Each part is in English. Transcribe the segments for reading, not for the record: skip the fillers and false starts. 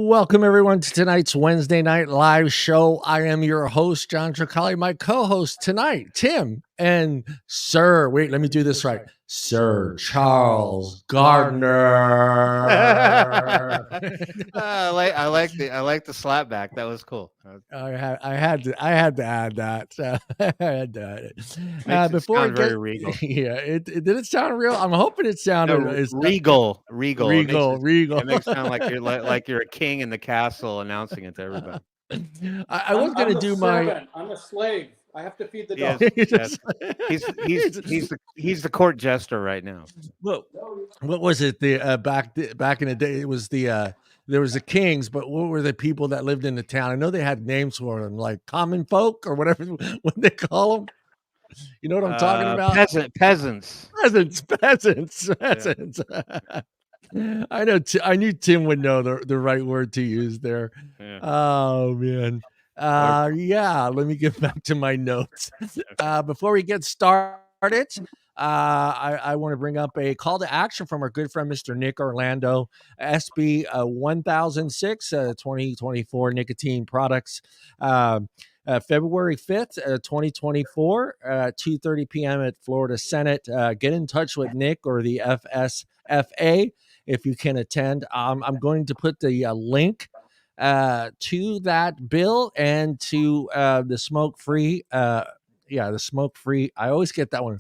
Welcome, everyone, to tonight's Wednesday night live show. I am your host, John Truncali. My co-host tonight, Tim, and Sir, wait, let me do this right, Sir Charles Gardner. I like the slapback. That was cool. I had to add that. I had to add it. Before it very regal. Yeah, it did it sound real? I'm hoping it sounded regal. Regal. It makes it sound like you're a king in the castle announcing it to everybody. I was going to do servant. I'm a slave. I have to feed the dog. He's the court jester right now. Well, what was it? The back in the day, it was the there was the kings, but what were the people that lived in the town? I know they had names for them, like common folk or whatever what they call them. You know what I'm talking about? Peasants. Yeah. I knew Tim would know the right word to use there. Yeah. Oh man. Yeah, let me get back to my notes. Before we get started, I want to bring up a call to action from our good friend, Mr. Nick Orlando, SB 1006, 2024 nicotine products. February 5th, 2024, 2:30 p.m. at Florida Senate. Get in touch with Nick or the FSFA if you can attend. I'm going to put the link to that bill and to the smoke-free. The smoke-free. I always get that one.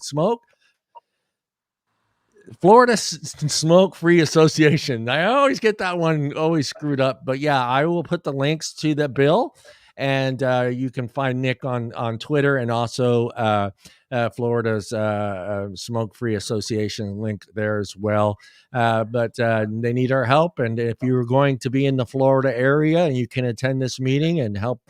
Florida Smoke-Free Association. I always get that one always screwed up. But yeah, I will put the links to the bill. And you can find Nick on Twitter and also Florida's Smoke-Free Association link there as well. But they need our help. And if you're going to be in the Florida area and you can attend this meeting and help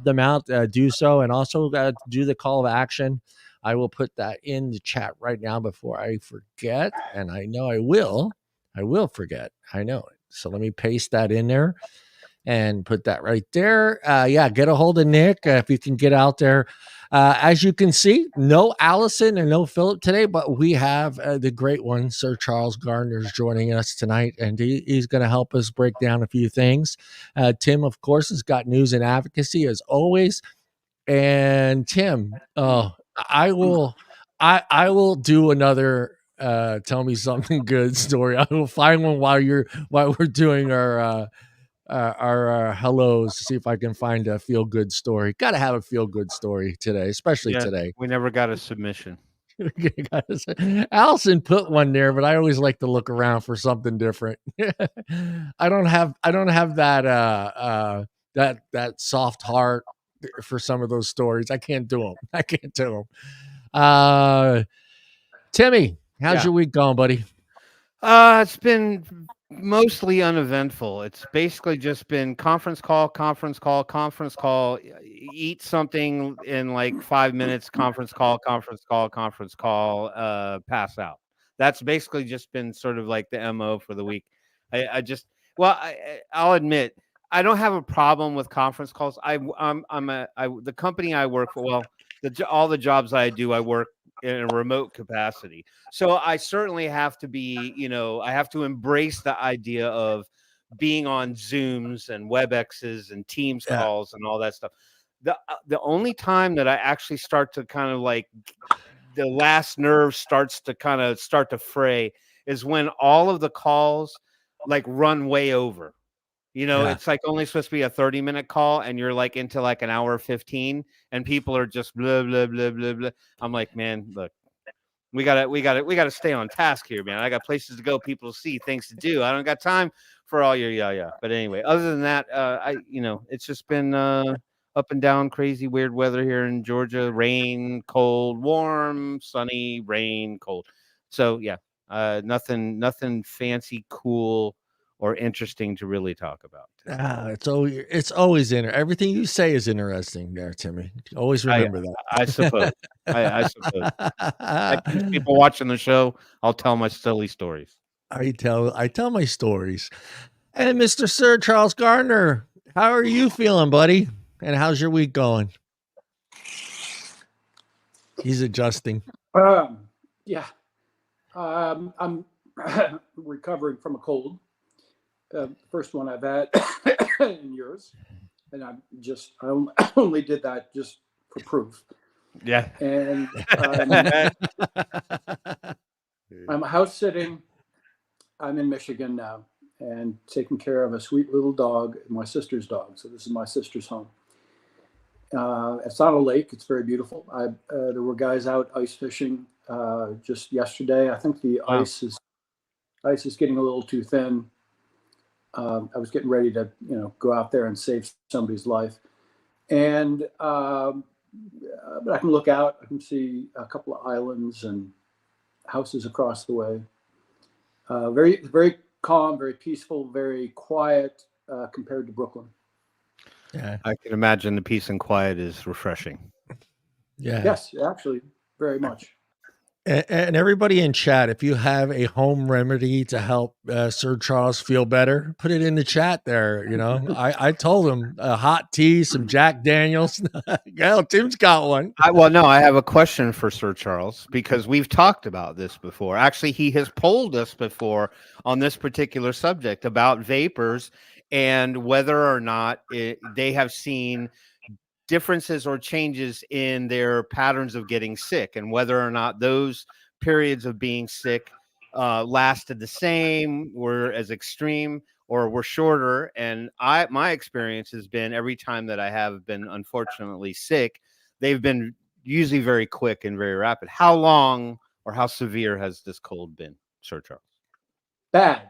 them out, do so. And also do the call of action. I will put that in the chat right now before I forget. And I know I will forget. I know it. So let me paste that in there. And put that right there. Get a hold of Nick if you can get out there. As you can see, no Allison and no Phillip today, but we have the great one, Sir Charles Gardner, is joining us tonight, and he's going to help us break down a few things. Tim, of course, has got news and advocacy as always. And Tim, I will do another tell me something good story. I will find one while we're doing our hellos to see if I can find a feel good story. Got to have a feel good story today, especially today. We never got a submission. Allison put one there, but I always like to look around for something different. I don't have that that soft heart for some of those stories. I can't do them. Timmy, how's your week going, buddy? It's been mostly uneventful. It's basically just been conference call, eat something in like 5 minutes, conference call, pass out. That's basically just been sort of like the MO for the week. I'll admit, I don't have a problem with conference calls. The company I work for, all the jobs I do, I work in a remote capacity. So I certainly have to be, I have to embrace the idea of being on Zooms and WebExes and Teams calls and all that stuff. The only time that I actually start to kind of like the last nerve starts to fray is when all of the calls like run way over. It's like only supposed to be a 30-minute call and you're like into like an hour 15 and people are just blah, blah, blah, blah, blah. I'm like, man, look, we gotta stay on task here, man. I got places to go, people to see, things to do. I don't got time for all your But anyway, other than that, it's just been up and down, crazy, weird weather here in Georgia. Rain, cold, warm, sunny, rain, cold. So yeah, nothing fancy, cool, or interesting to really talk about. It's always everything you say is interesting there, Timmy. Always remember that. I suppose. I suppose. I teach people watching the show. I'll tell my silly stories. I tell my stories. And Mr. Sir Charles Gardner, how are you feeling, buddy? And how's your week going? He's adjusting. Yeah. I'm recovering from a cold. First one I've had in years. And I only did that just for proof. Yeah. And I'm house sitting. I'm in Michigan now and taking care of a sweet little dog, my sister's dog. So this is my sister's home. It's on a lake. It's very beautiful. There were guys out ice fishing just yesterday. I think the ice is getting a little too thin. I was getting ready to, go out there and save somebody's life. And but I can look out. I can see a couple of islands and houses across the way. Very, very calm, very peaceful, very quiet compared to Brooklyn. Yeah, I can imagine the peace and quiet is refreshing. Yeah. Yes, actually, very much. And everybody in chat, if you have a home remedy to help Sir Charles feel better, put it in the chat there. I told him hot tea, some Jack Daniels. Hell, Tim's got one. I have a question for Sir Charles because we've talked about this before. Actually, he has polled us before on this particular subject about vapors and whether or not they have seen differences or changes in their patterns of getting sick, and whether or not those periods of being sick lasted the same, were as extreme, or were shorter. And my experience has been every time that I have been unfortunately sick, they've been usually very quick and very rapid. How long or how severe has this cold been, Sir Charles? Bad.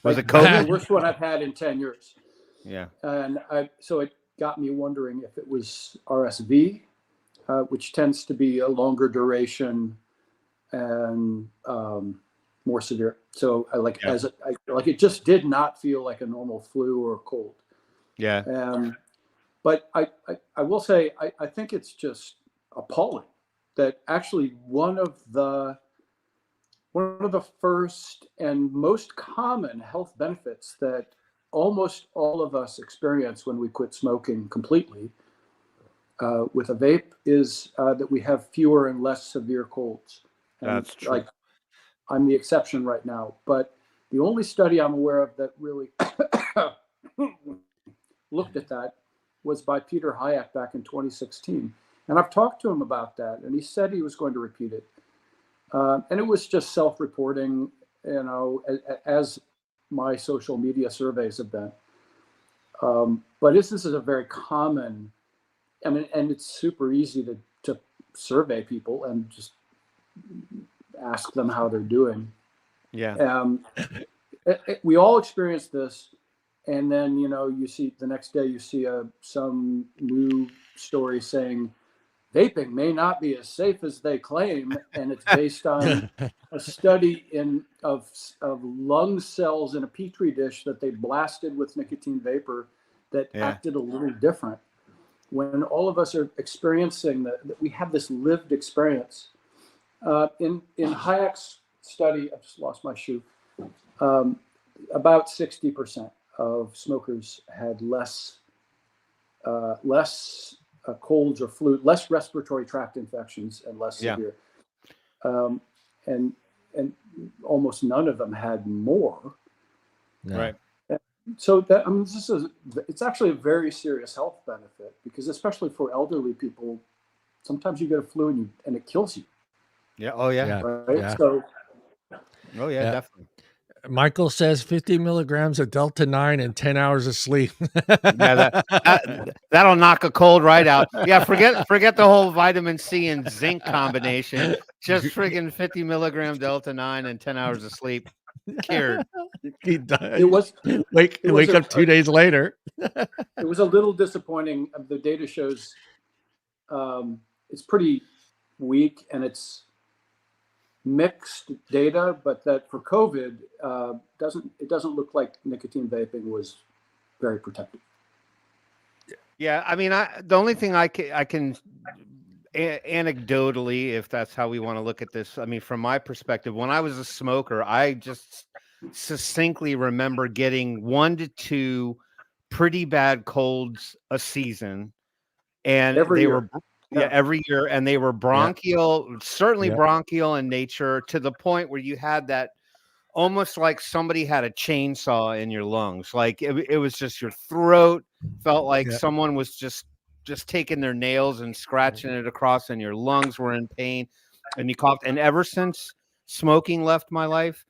Was it COVID? The worst one I've had in 10 years. Yeah. And so it got me wondering if it was RSV, which tends to be a longer duration and more severe. So it just did not feel like a normal flu or cold. Yeah. But I will say I think it's just appalling that actually one of the first and most common health benefits that almost all of us experience when we quit smoking completely with a vape is that we have fewer and less severe colds. And that's true. I'm the exception right now, but the only study I'm aware of that really looked at that was by Peter Hayek back in 2016. And I've talked to him about that, and he said he was going to repeat it. And it was just self-reporting, as my social media surveys have been. But this is a very common, and it's super easy to survey people and just ask them how they're doing. Yeah. We all experience this. And then, you see the next day, you see some new story saying vaping may not be as safe as they claim, and it's based on a study of lung cells in a petri dish that they blasted with nicotine vapor that acted a little different. When all of us are experiencing that we have this lived experience. In Hayek's study, I just lost my shoe. About 60% of smokers had less colds or flu, less respiratory tract infections, and less severe. And almost none of them had more. No. Right. So it's actually a very serious health benefit, because especially for elderly people, sometimes you get a flu and it kills you. Yeah. Oh yeah. Right. Yeah. So. Oh yeah, definitely. Michael says 50 milligrams of Delta 9 and 10 hours of sleep. Yeah, that'll knock a cold right out. Yeah, forget the whole vitamin C and zinc combination. Just friggin' 50 milligram Delta 9 and 10 hours of sleep. Cured. He died. It was wake up 2 days later. It was a little disappointing. The data shows it's pretty weak and it's mixed data, but that for COVID it doesn't look like nicotine vaping was very protective. Yeah, I mean, the only thing I can anecdotally, if that's how we want to look at this, I mean, from my perspective, when I was a smoker, I just succinctly remember getting 1 to 2 pretty bad colds a season, and Every they year. were every year, and they were bronchial, certainly bronchial in nature, to the point where you had that almost like somebody had a chainsaw in your lungs. Like it was just your throat felt like someone was just taking their nails and scratching it across, and your lungs were in pain and you coughed. And ever since smoking left my life,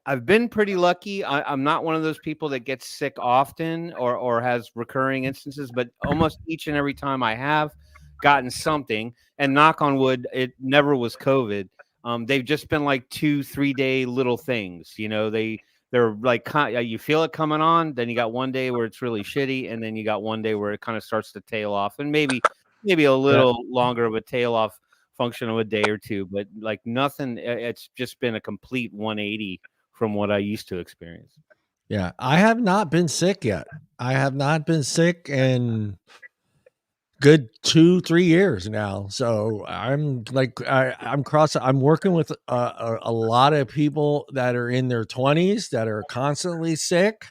I've been pretty lucky. I'm not one of those people that gets sick often or has recurring instances, but almost each and every time I have gotten something, and knock on wood, it never was COVID. They've just been like 2-3 day little things, you know. They're like, you feel it coming on, then you got one day where it's really shitty, and then you got one day where it kind of starts to tail off, and maybe a little longer of a tail off function of a day or two, but like nothing. It's just been a complete 180 from what I used to experience. Yeah, I have not been sick yet. I have not been sick in good 2-3 years now. So I'm like, I'm working with a lot of people that are in their 20s that are constantly sick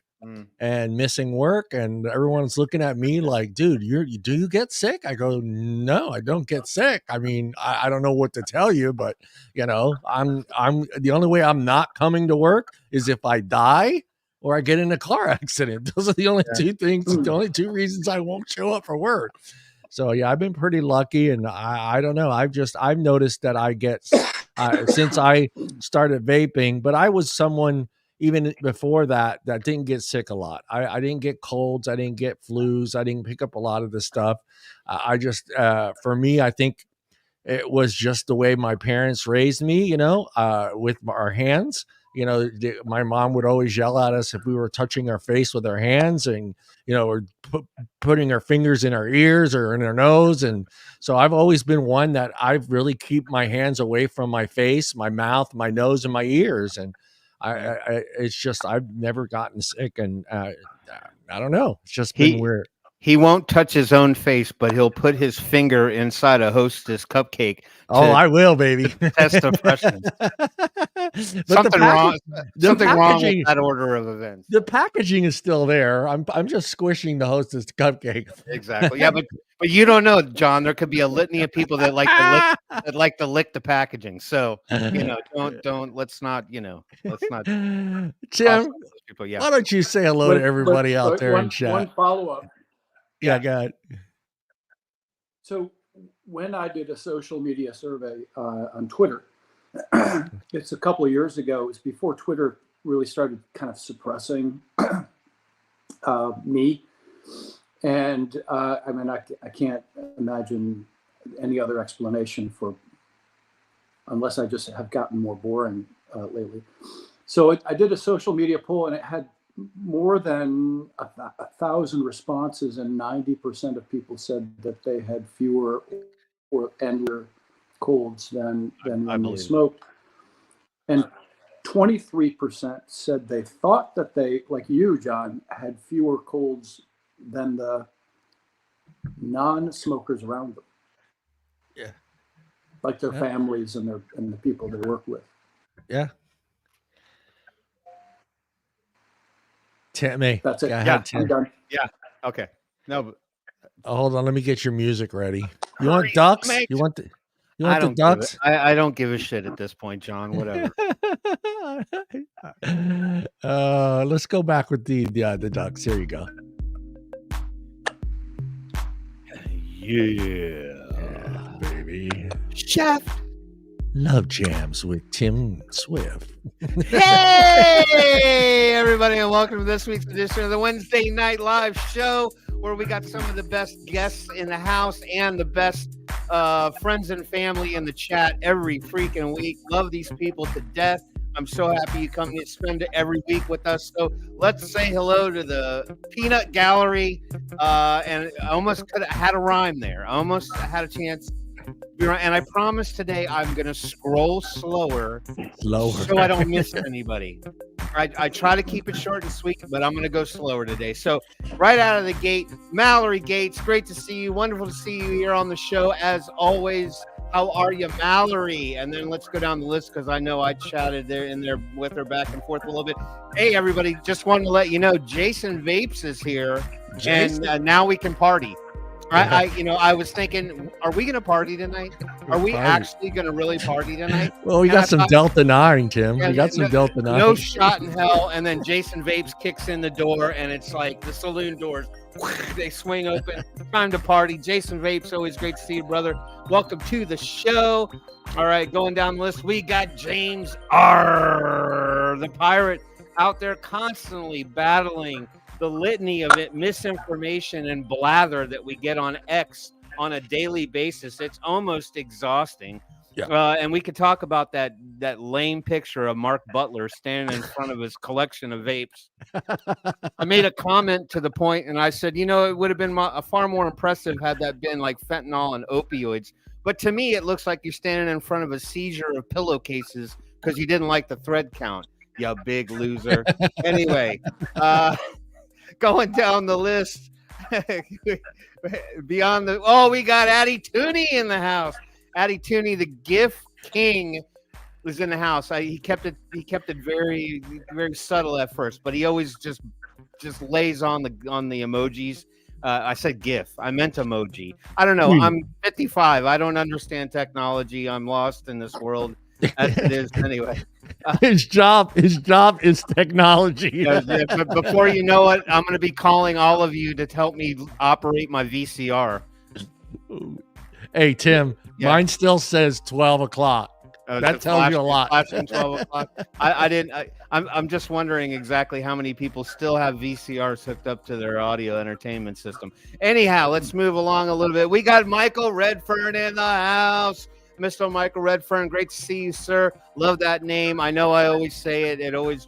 and missing work, and everyone's looking at me like, dude, do you get sick? I go, no, I don't get sick. I mean, I don't know what to tell you, but you know, I'm the only way I'm not coming to work is if I die or I get in a car accident. Those are the only two things, the only two reasons I won't show up for work. So yeah, I've been pretty lucky, and I don't know. I've noticed that I get since I started vaping, but I was someone even before that didn't get sick a lot. I didn't get colds, I didn't get flus, I didn't pick up a lot of this stuff. I just for me, I think it was just the way my parents raised me, you know, with our hands. You know, my mom would always yell at us if we were touching our face with our hands, and, you know, or putting our fingers in our ears or in our nose. And so I've always been one that I really keep my hands away from my face, my mouth, my nose, and my ears. And it's just, I've never gotten sick. And I don't know. It's just been weird. He won't touch his own face, but he'll put his finger inside a Hostess cupcake. I will, baby. Test the freshness. Something wrong with that order of events. The packaging is still there. I'm just squishing the Hostess cupcake. Exactly. Yeah, but you don't know, John. There could be a litany of people that like to lick the packaging. So you know, let's not. Tim, people. Yeah. Why don't you say hello to everybody out there in chat? One follow-up. Yeah, go ahead. So when I did a social media survey on Twitter, it's a couple of years ago. It was before Twitter really started kind of suppressing me. And I mean, I can't imagine any other explanation unless I just have gotten more boring lately. So I did a social media poll, and it had more than 1,000 responses, and 90% of people said that they had fewer or colds than when they smoked. And 23% said they thought that they, like you, John, had fewer colds than the non-smokers around them. Yeah. Like their families and the people they work with. Yeah. Timmy. That's it. Yeah, I'm done. Yeah. Okay. No. But... hold on. Let me get your music ready. You want ducks? You want the ducks? I don't give a shit at this point, John. Whatever. Let's go back with the ducks. Here you go. Yeah, baby. Chef. Love Jams with Tim Swift. Hey, everybody, and welcome to this week's edition of the Wednesday Night Live show, where we got some of the best guests in the house and the best friends and family in the chat every freaking week. Love these people to death. I'm so happy you come and spend every week with us. So let's say hello to the Peanut Gallery. And I almost could have had a rhyme there. I almost had a chance. And I promise today I'm going to scroll slower so I don't miss anybody. I try to keep it short and sweet, but I'm going to go slower today. So right out of the gate, Mallory Gates, great to see you. Wonderful to see you here on the show as always. How are you, Mallory? And then let's go down the list because I know I chatted there with her back and forth a little bit. Hey, everybody, just wanted to let you know Jason Vapes is here, Jason? And now we can party. I was thinking, are we going to party tonight? Are we actually going to really party tonight? Well, we got some Delta 9, Tim. We got some Delta 9. No shot in hell. And then Jason Vapes kicks in the door, and it's like the saloon doors. They swing open. Time to party. Jason Vapes, always great to see you, brother. Welcome to the show. All right, going down the list, we got James R., the pirate, out there constantly battling the litany of misinformation and blather that we get on X on a daily basis. It's almost exhausting. Yeah. And we could talk about that lame picture of Mark Butler standing in front of his collection of vapes. I made a comment to the point, and I said, it would have been far more impressive had that been like fentanyl and opioids. But to me, it looks like you're standing in front of a seizure of pillowcases because you didn't like the thread count, you big loser. Anyway, going down the list, we got Addy Tooney in the house. Addy Tooney, the GIF king, was in the house. He kept it very, very subtle at first, but he always just lays on the emojis. I said GIF. I meant emoji. I don't know. I'm 55. I don't understand technology. I'm lost in this world as it is anyway. His job is technology. But before you know it, I'm going to be calling all of you to help me operate my VCR. Hey, Tim, mine still says 12 o'clock. That tells you a lot. 12 o'clock. I'm just wondering exactly how many people still have VCRs hooked up to their audio entertainment system. Anyhow, let's move along a little bit. We got Michael Redfern in the house. Mr. Michael Redfern, great to see you, sir. Love that name. I know I always say it. It always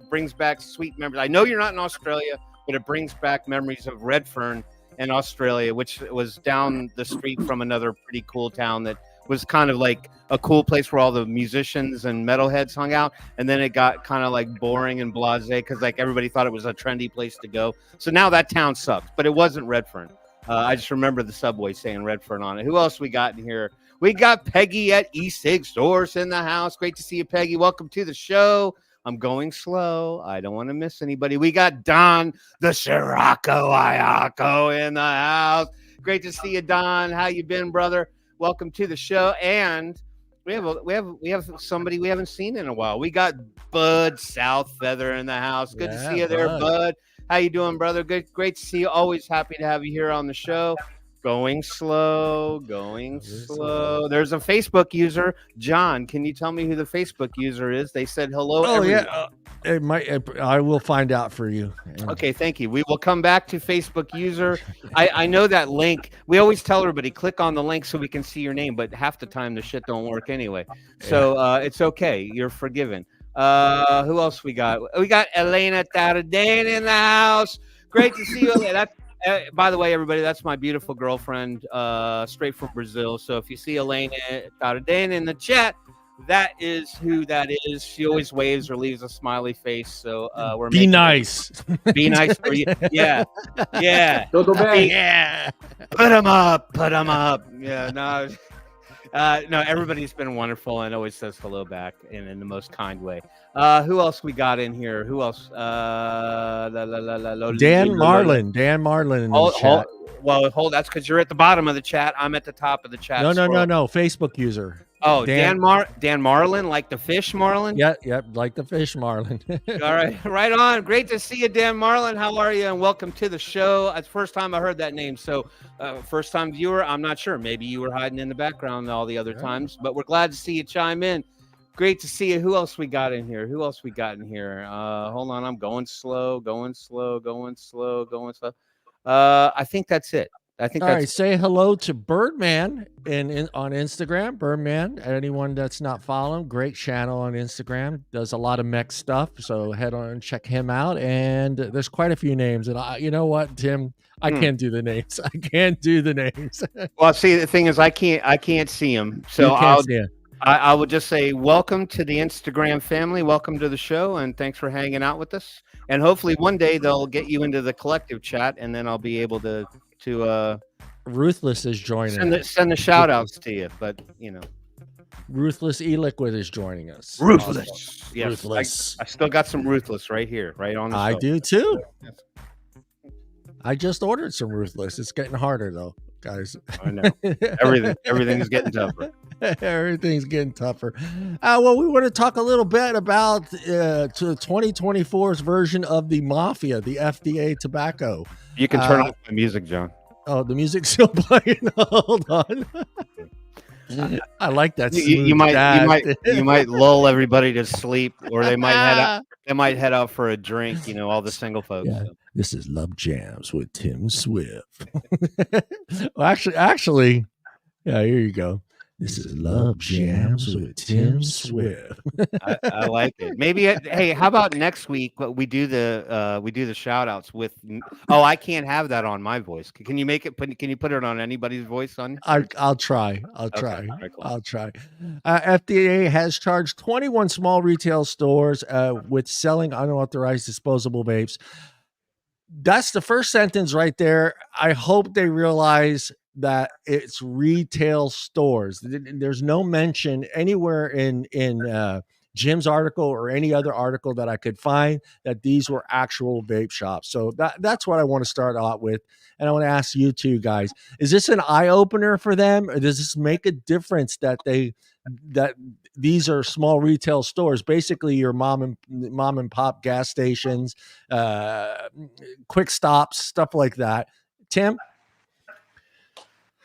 brings back sweet memories. I know you're not in Australia, but it brings back memories of Redfern in Australia, which was down the street from another pretty cool town that was kind of like a cool place where all the musicians and metalheads hung out. And then it got kind of like boring and blasé because like everybody thought it was a trendy place to go. So now that town sucks, but it wasn't Redfern. I just remember the subway saying Redfern on it. Who else we got in here? We got Peggy at E-Sig Stores in the house. Great to see you, Peggy. Welcome to the show. I'm going slow. I don't want to miss anybody. We got Don, the Sirocco Ayako in the house. Great to see you, Don. How you been, brother? Welcome to the show. And we have somebody we haven't seen in a while. We got Bud Southfeather in the house. Good to see you there, Bud. How you doing, brother? Good, great to see you. Always happy to have you here on the show. Going slow. There's a Facebook user. John, can you tell me who the Facebook user is? They said hello. Oh, everyone. I will find out for you. Okay, thank you. We will come back to Facebook user. I know that link. We always tell everybody, click on the link so we can see your name, but half the time the shit don't work anyway. So it's okay. You're forgiven. Who else we got? We got Elena Taradane in the house. Great to see you. By the way, everybody, that's my beautiful girlfriend, straight from Brazil. So if you see Elena Taradane in the chat, that is who that is. She always waves or leaves a smiley face. So be nice. Be nice for you. Yeah. Go back. Yeah. Put them up. Yeah. No, everybody's been wonderful and always says hello back in the most kind way. Who else we got in here? Who else? Dan Marlin in the chat. Hold. That's because you're at the bottom of the chat. I'm at the top of the chat. No. Facebook user. Oh, Dan Marlin, like the fish Marlin? Yep, like the fish Marlin. All right on. Great to see you, Dan Marlin. How are you? And welcome to the show. It's the first time I heard that name. So first time viewer, I'm not sure. Maybe you were hiding in the background all the other times, but we're glad to see you chime in. Great to see you. Who else we got in here? Hold on. I'm going slow. I think that's it. I think All right, that's say hello to Birdman on Instagram. Birdman, anyone that's not following, great channel on Instagram. Does a lot of mech stuff, so head on and check him out. And there's quite a few names. And you know what, Tim? I can't do the names. I can't do the names. well. See, the thing is, I can't see him, so You can't see it. I would just say welcome to the Instagram family. Welcome to the show, and thanks for hanging out with us. And hopefully one day they'll get you into the collective chat, and then I'll be able to Ruthless is joining. Send the shout outs to you, but you know. Ruthless E-Liquid is joining us. Ruthless. Yes, Ruthless. I still got some Ruthless right here, right on the I show. do too. I just ordered some Ruthless. It's getting harder though, guys. I know. Everything's getting tougher. Everything's getting tougher. Well, we want to talk a little bit about 2024's version of the Mafia, the FDA tobacco. You can turn off the music, John. Oh, the music's still playing. Hold on. I like that. You might lull everybody to sleep, or they might head out for a drink. You know, all the single folks. Yeah. This is Love Jams with Tim Swift. Well, actually, yeah, here you go. This is Love Jams with Tim Swift. I like it. Maybe hey, how about next week we do the shout outs with I can't have that on my voice. Can you make it can you put it on anybody's voice on? I'll try. Okay. I'll try. FDA has charged 21 small retail stores with selling unauthorized disposable vapes. That's the first sentence right there. I hope they realize that it's retail stores. There's no mention anywhere in Jim's article or any other article that I could find that these were actual vape shops. So that's what I want to start out with. And I want to ask you two guys, is this an eye opener for them, or does this make a difference that these are small retail stores, basically your mom and pop gas stations, quick stops, stuff like that? Tim?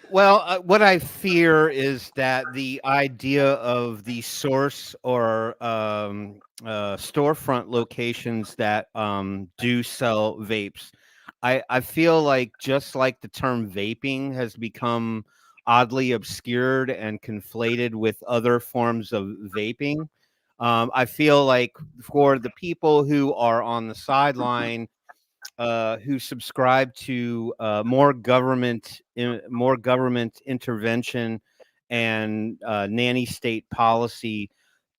Well, what I fear is that the idea of the source or storefront locations that do sell vapes, I feel like just like the term vaping has become oddly obscured and conflated with other forms of vaping, I feel like for the people who are on the sideline, who subscribe to more government intervention and nanny state policy,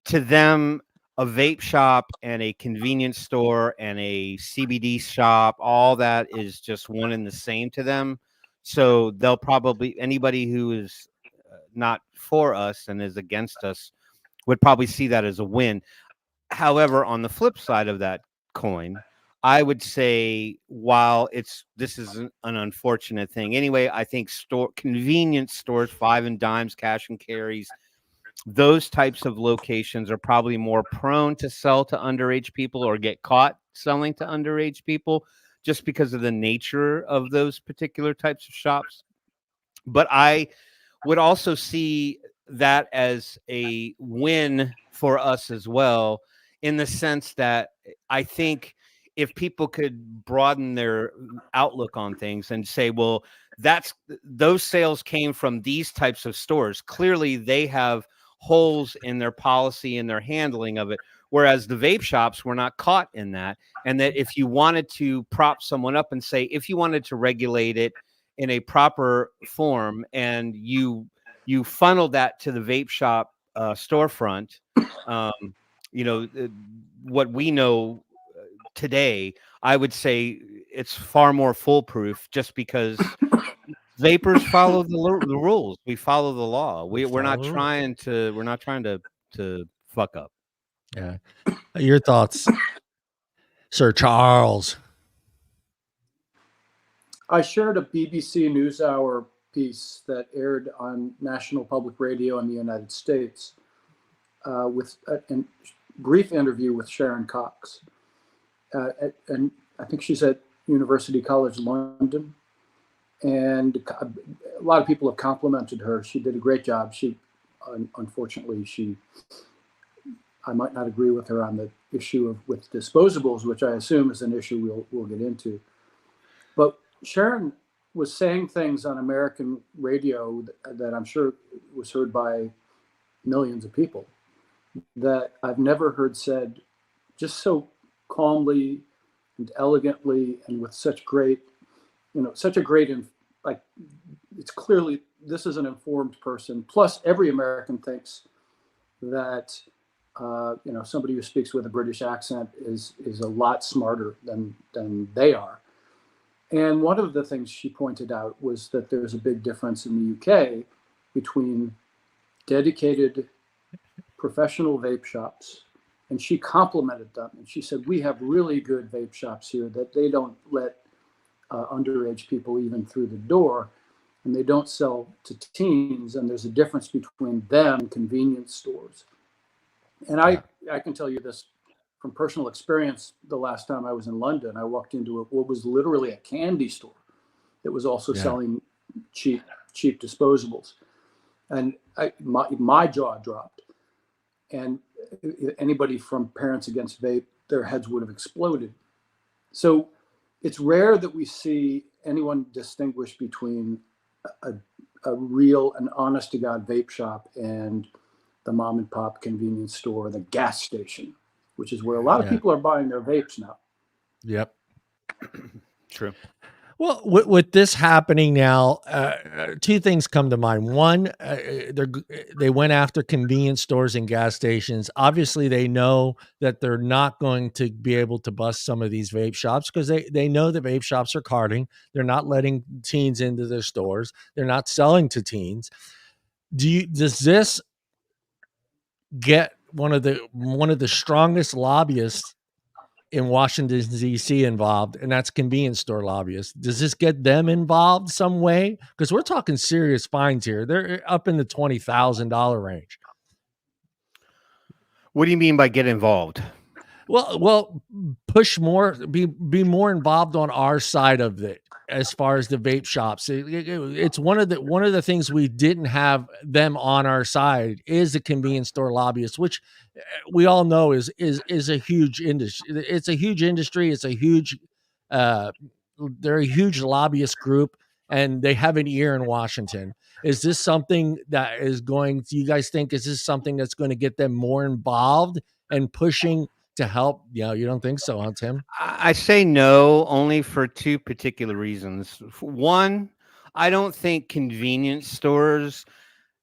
to them a vape shop and a convenience store and a CBD shop, all that is just one and the same to them. So they'll probably, anybody who is not for us and is against us would probably see that as a win. However, on the flip side of that coin, I would say, while this is an unfortunate thing anyway, I think convenience stores, 5 and dimes, cash and carries, those types of locations are probably more prone to sell to underage people or get caught selling to underage people just because of the nature of those particular types of shops. But I would also see that as a win for us as well, in the sense that I think if people could broaden their outlook on things and say, well, those sales came from these types of stores. Clearly, they have holes in their policy and their handling of it, whereas the vape shops were not caught in that. And that if you wanted to prop someone up and say, if you wanted to regulate it in a proper form and you funneled that to the vape shop storefront, what we know today, I would say it's far more foolproof, just because vapors follow the rules. We follow the law. We're not trying to fuck up. Yeah. Your thoughts, Sir Charles? I shared a BBC NewsHour piece that aired on National Public Radio in the United States with a brief interview with Sharon Cox. And I think she's at University College London. And a lot of people have complimented her. She did a great job. Unfortunately, I might not agree with her on the issue with disposables, which I assume is an issue we'll get into. But Sharon was saying things on American radio that I'm sure was heard by millions of people that I've never heard said just so calmly and elegantly and with such great, such a great, like, it's clearly this is an informed person. Plus, every American thinks that somebody who speaks with a British accent is a lot smarter than they are. And one of the things she pointed out was that there's a big difference in the UK between dedicated professional vape shops, and she complimented them. And she said, we have really good vape shops here that they don't let underage people even through the door, and they don't sell to teens. And there's a difference between them and convenience stores. And I can tell you this from personal experience. The last time I was in London, I walked into what was literally a candy store that was also selling cheap disposables. And my jaw dropped. And anybody from Parents Against Vape, their heads would have exploded. So it's rare that we see anyone distinguish between a real and honest to God vape shop and the mom and pop convenience store, the gas station, which is where a lot of people are buying their vapes now. Yep. True. Well, with this happening now, two things come to mind. One, they went after convenience stores and gas stations. Obviously, they know that they're not going to be able to bust some of these vape shops because they know the vape shops are carding. They're not letting teens into their stores. They're not selling to teens. Does this get one of the strongest lobbyists in Washington, D.C. involved, and that's convenience store lobbyists? Does this get them involved some way? Because we're talking serious fines here. They're up in the $20,000 range. What do you mean by get involved? Well, push more, be more involved on our side of it as far as the vape shops. It's one of the things we didn't have them on our side is the convenience store lobbyists, which we all know is a huge industry. It's a huge industry. It's a huge, they're a huge lobbyist group, and they have an ear in Washington. Is this something that is going? Do you guys think is this something that's going to get them more involved and pushing to help? You don't think so, huh, Tim? I say no, only for two particular reasons. One, I don't think convenience stores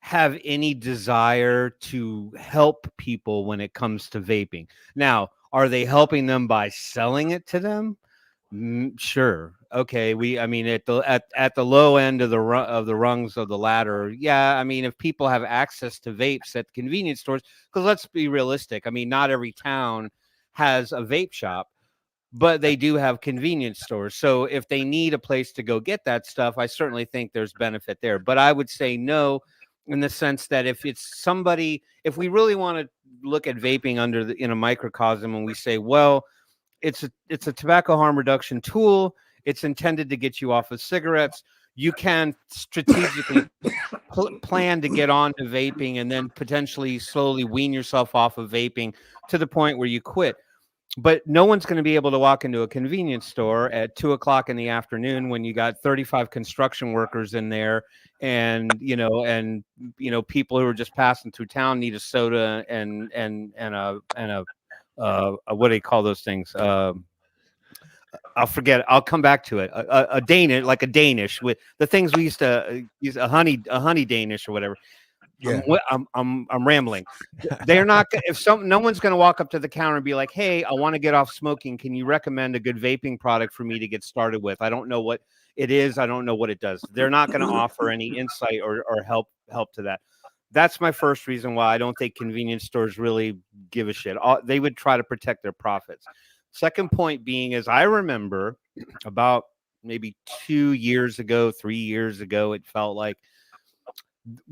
have any desire to help people when it comes to vaping. Now, are they helping them by selling it to them? Sure. Okay. At the low end of the rungs of the ladder. Yeah. I mean, if people have access to vapes at convenience stores, because let's be realistic. I mean, not every town has a vape shop, but they do have convenience stores. So if they need a place to go get that stuff, I certainly think there's benefit there. But I would say no, in the sense that if we really want to look at vaping in a microcosm, and we say, well, it's a tobacco harm reduction tool. It's intended to get you off of cigarettes. You can strategically plan to get on to vaping and then potentially slowly wean yourself off of vaping to the point where you quit. But no one's going to be able to walk into a convenience store at 2:00 in the afternoon when you got 35 construction workers in there, and people who are just passing through town need a soda and a what do you call those things? I'll forget it. I'll come back to it. A Danish with the things we used to use, a honey Danish or whatever. Yeah. I'm rambling. They're not. No one's going to walk up to the counter and be like, "Hey, I want to get off smoking. Can you recommend a good vaping product for me to get started with? I don't know what it is. I don't know what it does." They're not going to offer any insight or help to that. That's my first reason why I don't think convenience stores really give a shit. They would try to protect their profits. Second point being is I remember about maybe 2 years ago, 3 years ago, it felt like,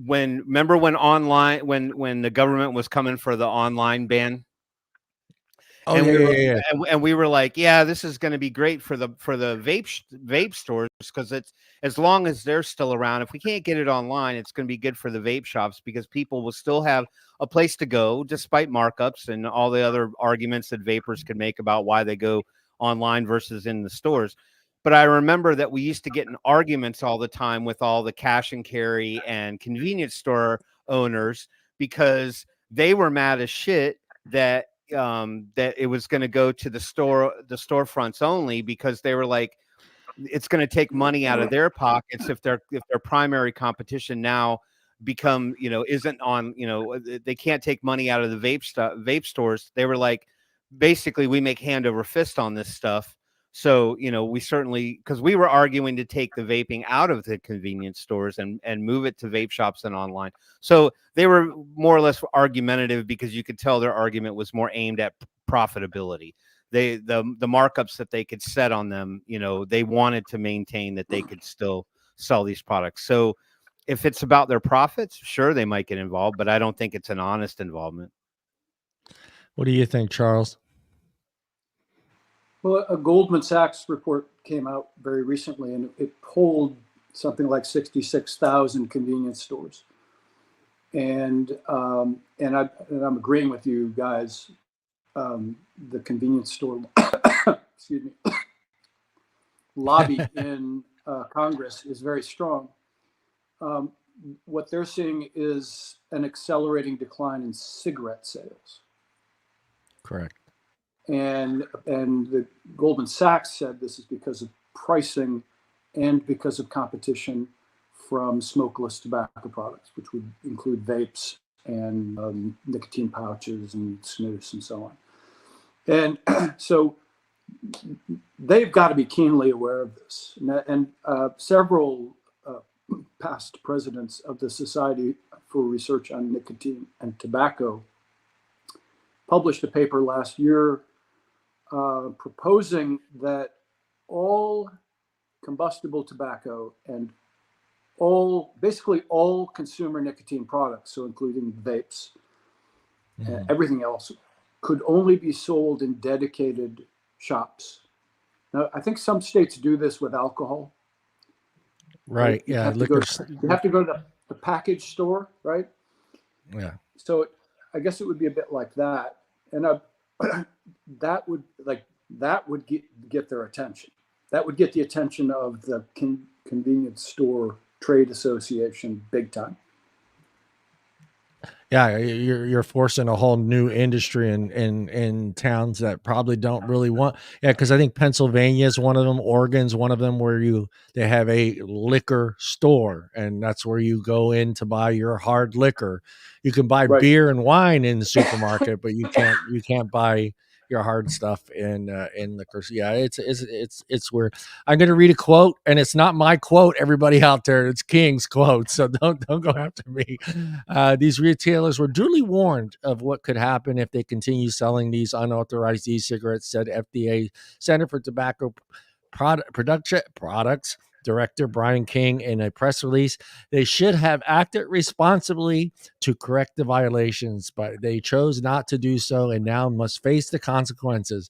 when the government was coming for the online ban. Oh, and and we were like, yeah, this is going to be great for the vape stores, because it's, as long as they're still around, if we can't get it online, it's going to be good for the vape shops, because people will still have a place to go despite markups and all the other arguments that vapors could make about why they go online versus in the stores. But I remember that we used to get in arguments all the time with all the cash and carry and convenience store owners because they were mad as shit that that it was going to go to the storefronts only, because they were like, it's going to take money out of their pockets if their primary competition now isn't on, they can't take money out of the vape stores. They were like, basically, we make hand over fist on this stuff. So, we certainly, because we were arguing to take the vaping out of the convenience stores and move it to vape shops and online. So they were more or less argumentative, because you could tell their argument was more aimed at profitability. The markups that they could set on them, they wanted to maintain that they could still sell these products. So if it's about their profits, sure, they might get involved, but I don't think it's an honest involvement. What do you think, Charles? Well, a Goldman Sachs report came out very recently, and it polled something like 66,000 convenience stores. And I'm agreeing with you guys. The convenience store, excuse me, lobby in Congress is very strong. What they're seeing is an accelerating decline in cigarette sales. Correct. And the Goldman Sachs said this is because of pricing and because of competition from smokeless tobacco products, which would include vapes and nicotine pouches and snus and so on. And so they've got to be keenly aware of this. And several past presidents of the Society for Research on Nicotine and Tobacco published a paper last year proposing that all combustible tobacco and basically all consumer nicotine products, so including vapes and everything else, could only be sold in dedicated shops. Now, I think some states do this with alcohol. Right. You Yeah. have to go to the package store, right? Yeah. So I guess it would be a bit like that. And that would get their attention. That would get the attention of the convenience store trade association big time. Yeah, you're forcing a whole new industry in towns that probably don't really want. Yeah, because I think Pennsylvania is one of them, Oregon's one of them, where they have a liquor store, and that's where you go in to buy your hard liquor. You can buy beer and wine in the supermarket, but you can't buy your hard stuff in liquor. Yeah, it's weird. I'm going to read a quote, and it's not my quote, everybody out there. It's King's quote, so don't go after me. These retailers were duly warned of what could happen if they continue selling these unauthorized e-cigarettes, said FDA Center for Tobacco Products Director Brian King in a press release. They should have acted responsibly to correct the violations, but they chose not to do so and now must face the consequences.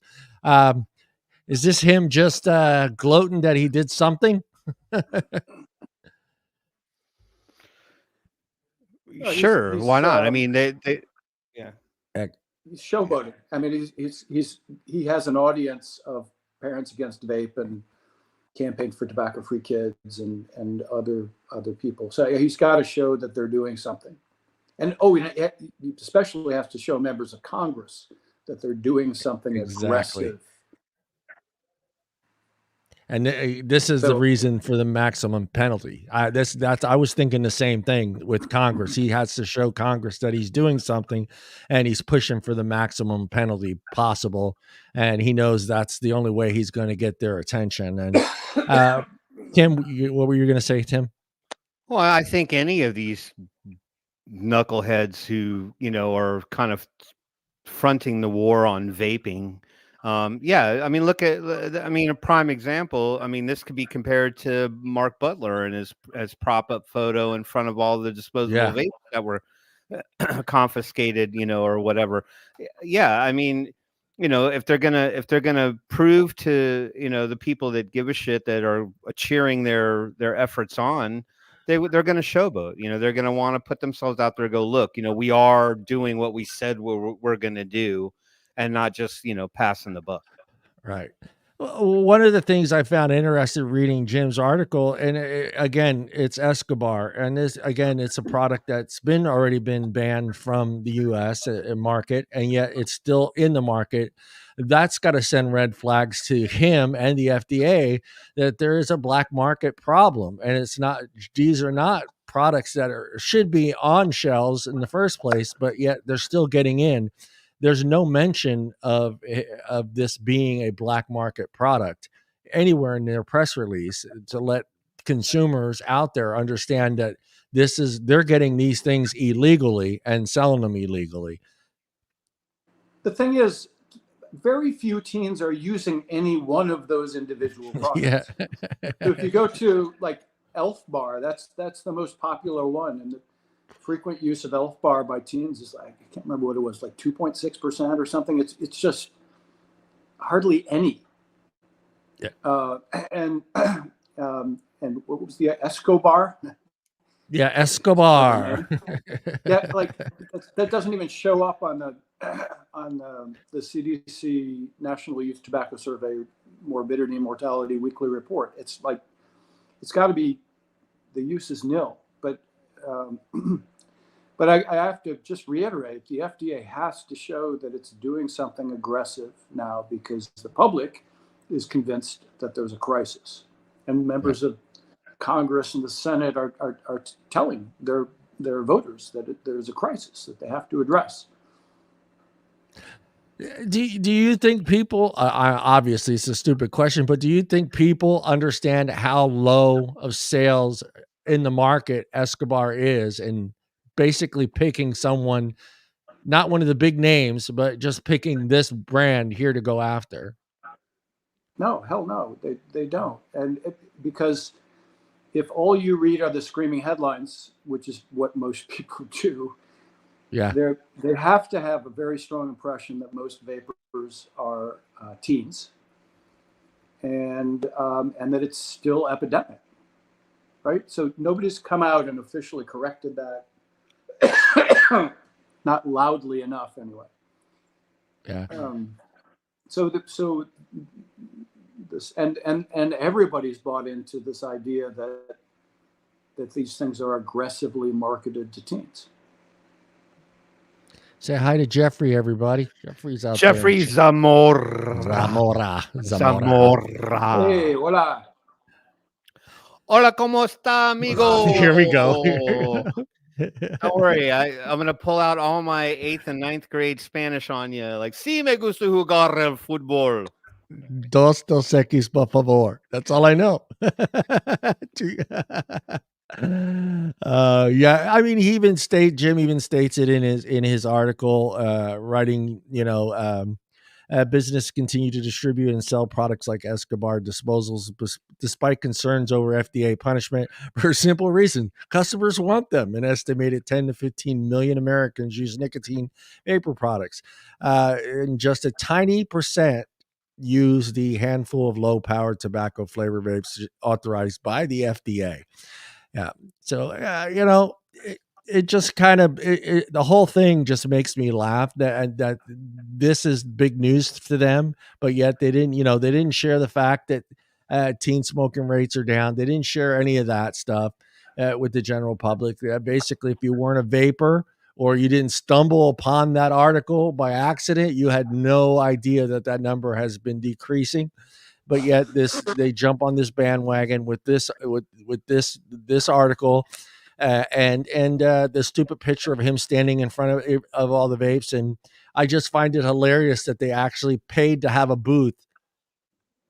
Is this him just gloating that he did something? Sure, why not? I mean, they yeah. He's showboating. I mean, he has an audience of Parents Against Vape and Campaign for Tobacco-Free Kids and other people. So he's got to show that they're doing something. And he especially has to show members of Congress that they're doing something aggressive. And this is the reason for the maximum penalty. I was thinking the same thing with Congress. He has to show Congress that he's doing something, and he's pushing for the maximum penalty possible. And he knows that's the only way he's going to get their attention. And Tim, what were you going to say, Tim? Well, I think any of these knuckleheads who are kind of fronting the war on vaping. Yeah, I mean, look at, a prime example. I mean, this could be compared to Mark Butler and his prop up photo in front of all the disposable vapes that were confiscated, or whatever. Yeah, I mean, if they're gonna prove to the people that give a shit, that are cheering their efforts on, they're going to showboat. They're going to want to put themselves out there and go, look, we are doing what we said we're going to do, and not just passing the buck. Right. One of the things I found interesting reading Jim's article, and again, it's Escobar, and this again, it's a product that's already been banned from the U.S. Market, and yet it's still in the market. That's got to send red flags to him and the FDA that there is a black market problem, and it's not; these are not products that should be on shelves in the first place, but yet they're still getting in. There's no mention of this being a black market product anywhere in their press release to let consumers out there understand that they're getting these things illegally and selling them illegally. The thing is, very few teens are using any one of those individual products. Yeah. So if you go to like Elf Bar, that's the most popular one, and the frequent use of Elf Bar by teens is like, I can't remember what it was, like 2.6% or something. It's just hardly any. Yeah. And what was the Escobar? Yeah, Escobar. Yeah, like that doesn't even show up on the CDC National Youth Tobacco Survey Morbidity and Mortality Weekly Report. It's like, it's got to be, the use is nil. But I have to just reiterate, the FDA has to show that it's doing something aggressive now, because the public is convinced that there's a crisis, and members of Congress and the Senate are telling their voters that there's a crisis that they have to address. Do you think people, obviously it's a stupid question, but do you think people understand how low of sales in the market Escobar is, and basically picking someone, not one of the big names, but just picking this brand here to go after? No, hell no, they don't. And because if all you read are the screaming headlines, which is what most people do, yeah, they have to have a very strong impression that most vapors are teens, and that it's still epidemic, right? So nobody's come out and officially corrected that, not loudly enough, anyway. Yeah. So this and everybody's bought into this idea that these things are aggressively marketed to teens. Say hi to Jeffrey, everybody. Jeffrey's out Jeffrey there. Zamora. Hey, hola. Hola, ¿cómo está, amigo? Here we go. Don't worry, I'm going to pull out all my 8th and 9th grade Spanish on you. Like, sí me gusta jugar el fútbol. Dos X, por favor. That's all I know. Yeah, I mean, Jim even states it in his article, writing, business continue to distribute and sell products like Escobar disposals despite concerns over FDA punishment, for a simple reason: customers want them. An estimated 10 to 15 million Americans use nicotine vapor products, and just a tiny percent use the handful of low-powered tobacco flavor vapes authorized by the FDA. Yeah. So, it just kind of, the whole thing just makes me laugh that this is big news to them, but yet they didn't share the fact that teen smoking rates are down. They didn't share any of that stuff with the general public. Basically, if you weren't a vapor or you didn't stumble upon that article by accident, you had no idea that number has been decreasing. But yet they jump on this bandwagon with this article, and the stupid picture of him standing in front of all the vapes. And I just find it hilarious that they actually paid to have a booth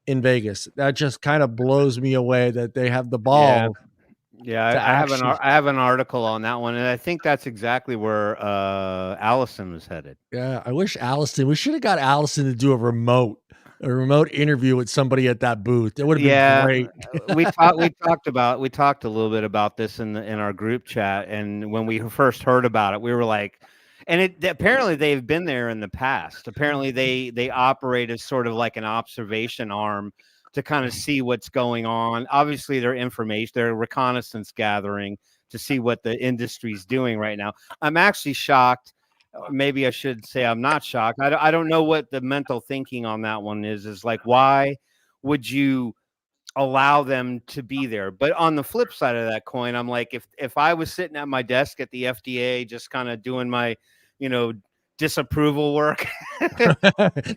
in Vegas. That just kind of blows me away that they have the ball. Yeah, I have an article on that one, and I think that's exactly where Allison was headed. Yeah, I wish we should have got Allison to do a remote interview with somebody at that booth. It would have been great. we talked a little bit about this in our group chat, and when we first heard about it, we were like, and apparently they've been there in the past. Apparently they operate as sort of like an observation arm to kind of see what's going on. Obviously, their reconnaissance gathering to see what the industry's doing right now. I'm actually shocked. Maybe I should say I'm not shocked. I don't know what the mental thinking on that one is like, why would you allow them to be there? But on the flip side of that coin, I'm like, if I was sitting at my desk at the FDA, just kind of doing my, disapproval work,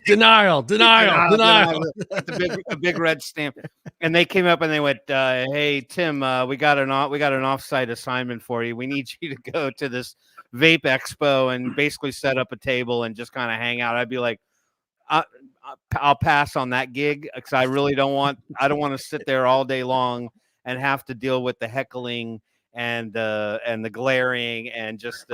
denial, with the big red stamp, and they came up and they went, "Hey Tim, we got an offsite assignment for you. We need you to go to this vape expo and basically set up a table and just kind of hang out." I'd be like, I'll pass on that gig, because I don't want to sit there all day long and have to deal with the heckling and the glaring and just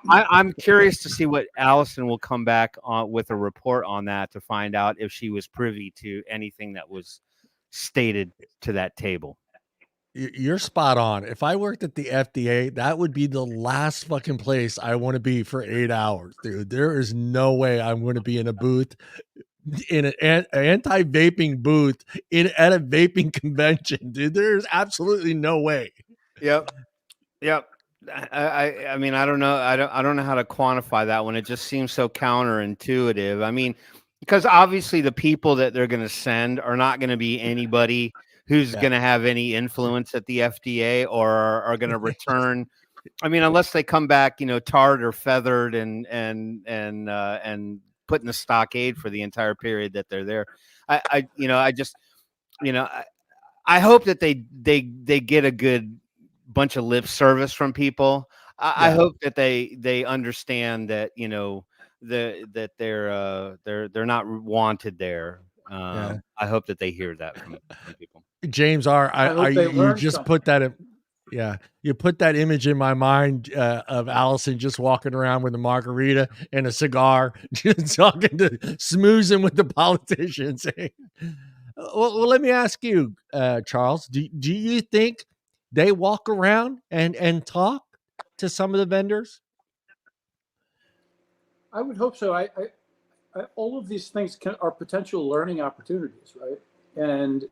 I'm curious to see what Allison will come back on with a report on that, to find out if she was privy to anything that was stated to that table. You're spot on. If I worked at the FDA, that would be the last fucking place I want to be for 8 hours, dude. There is no way I'm going to be in a booth, in an anti-vaping booth at a vaping convention, dude. There's absolutely no way. Yep. I mean, I don't know. I don't know how to quantify that one. It just seems so counterintuitive. I mean, because obviously the people that they're going to send are not going to be anybody who's going to have any influence at the FDA or are going to return. I mean, unless they come back, tarred or feathered and put in the stockade for the entire period that they're there. I hope that they get a good bunch of lip service from people. I hope that they understand that that they're not wanted there. I hope that they hear that from people. James R, you just put that in. Yeah, you put that image in my mind of Allison just walking around with a margarita and a cigar, just talking to smoozing with the politicians. Well, let me ask you, Charles, do you think they walk around and talk to some of the vendors? I would hope so. I all of these things are potential learning opportunities, right? And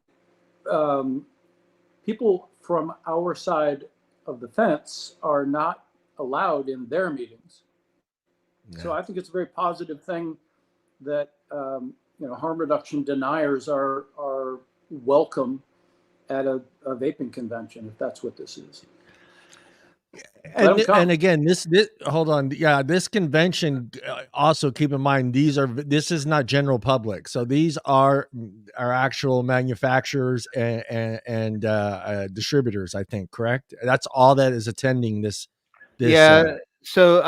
people from our side of the fence are not allowed in their meetings. Yeah. So I think it's a very positive thing that harm reduction deniers are welcome at a vaping convention, if that's what this is. And again, this hold on, this convention, also keep in mind, this is not general public, so these are actual manufacturers and distributors, I think, correct? That's all that is attending this. So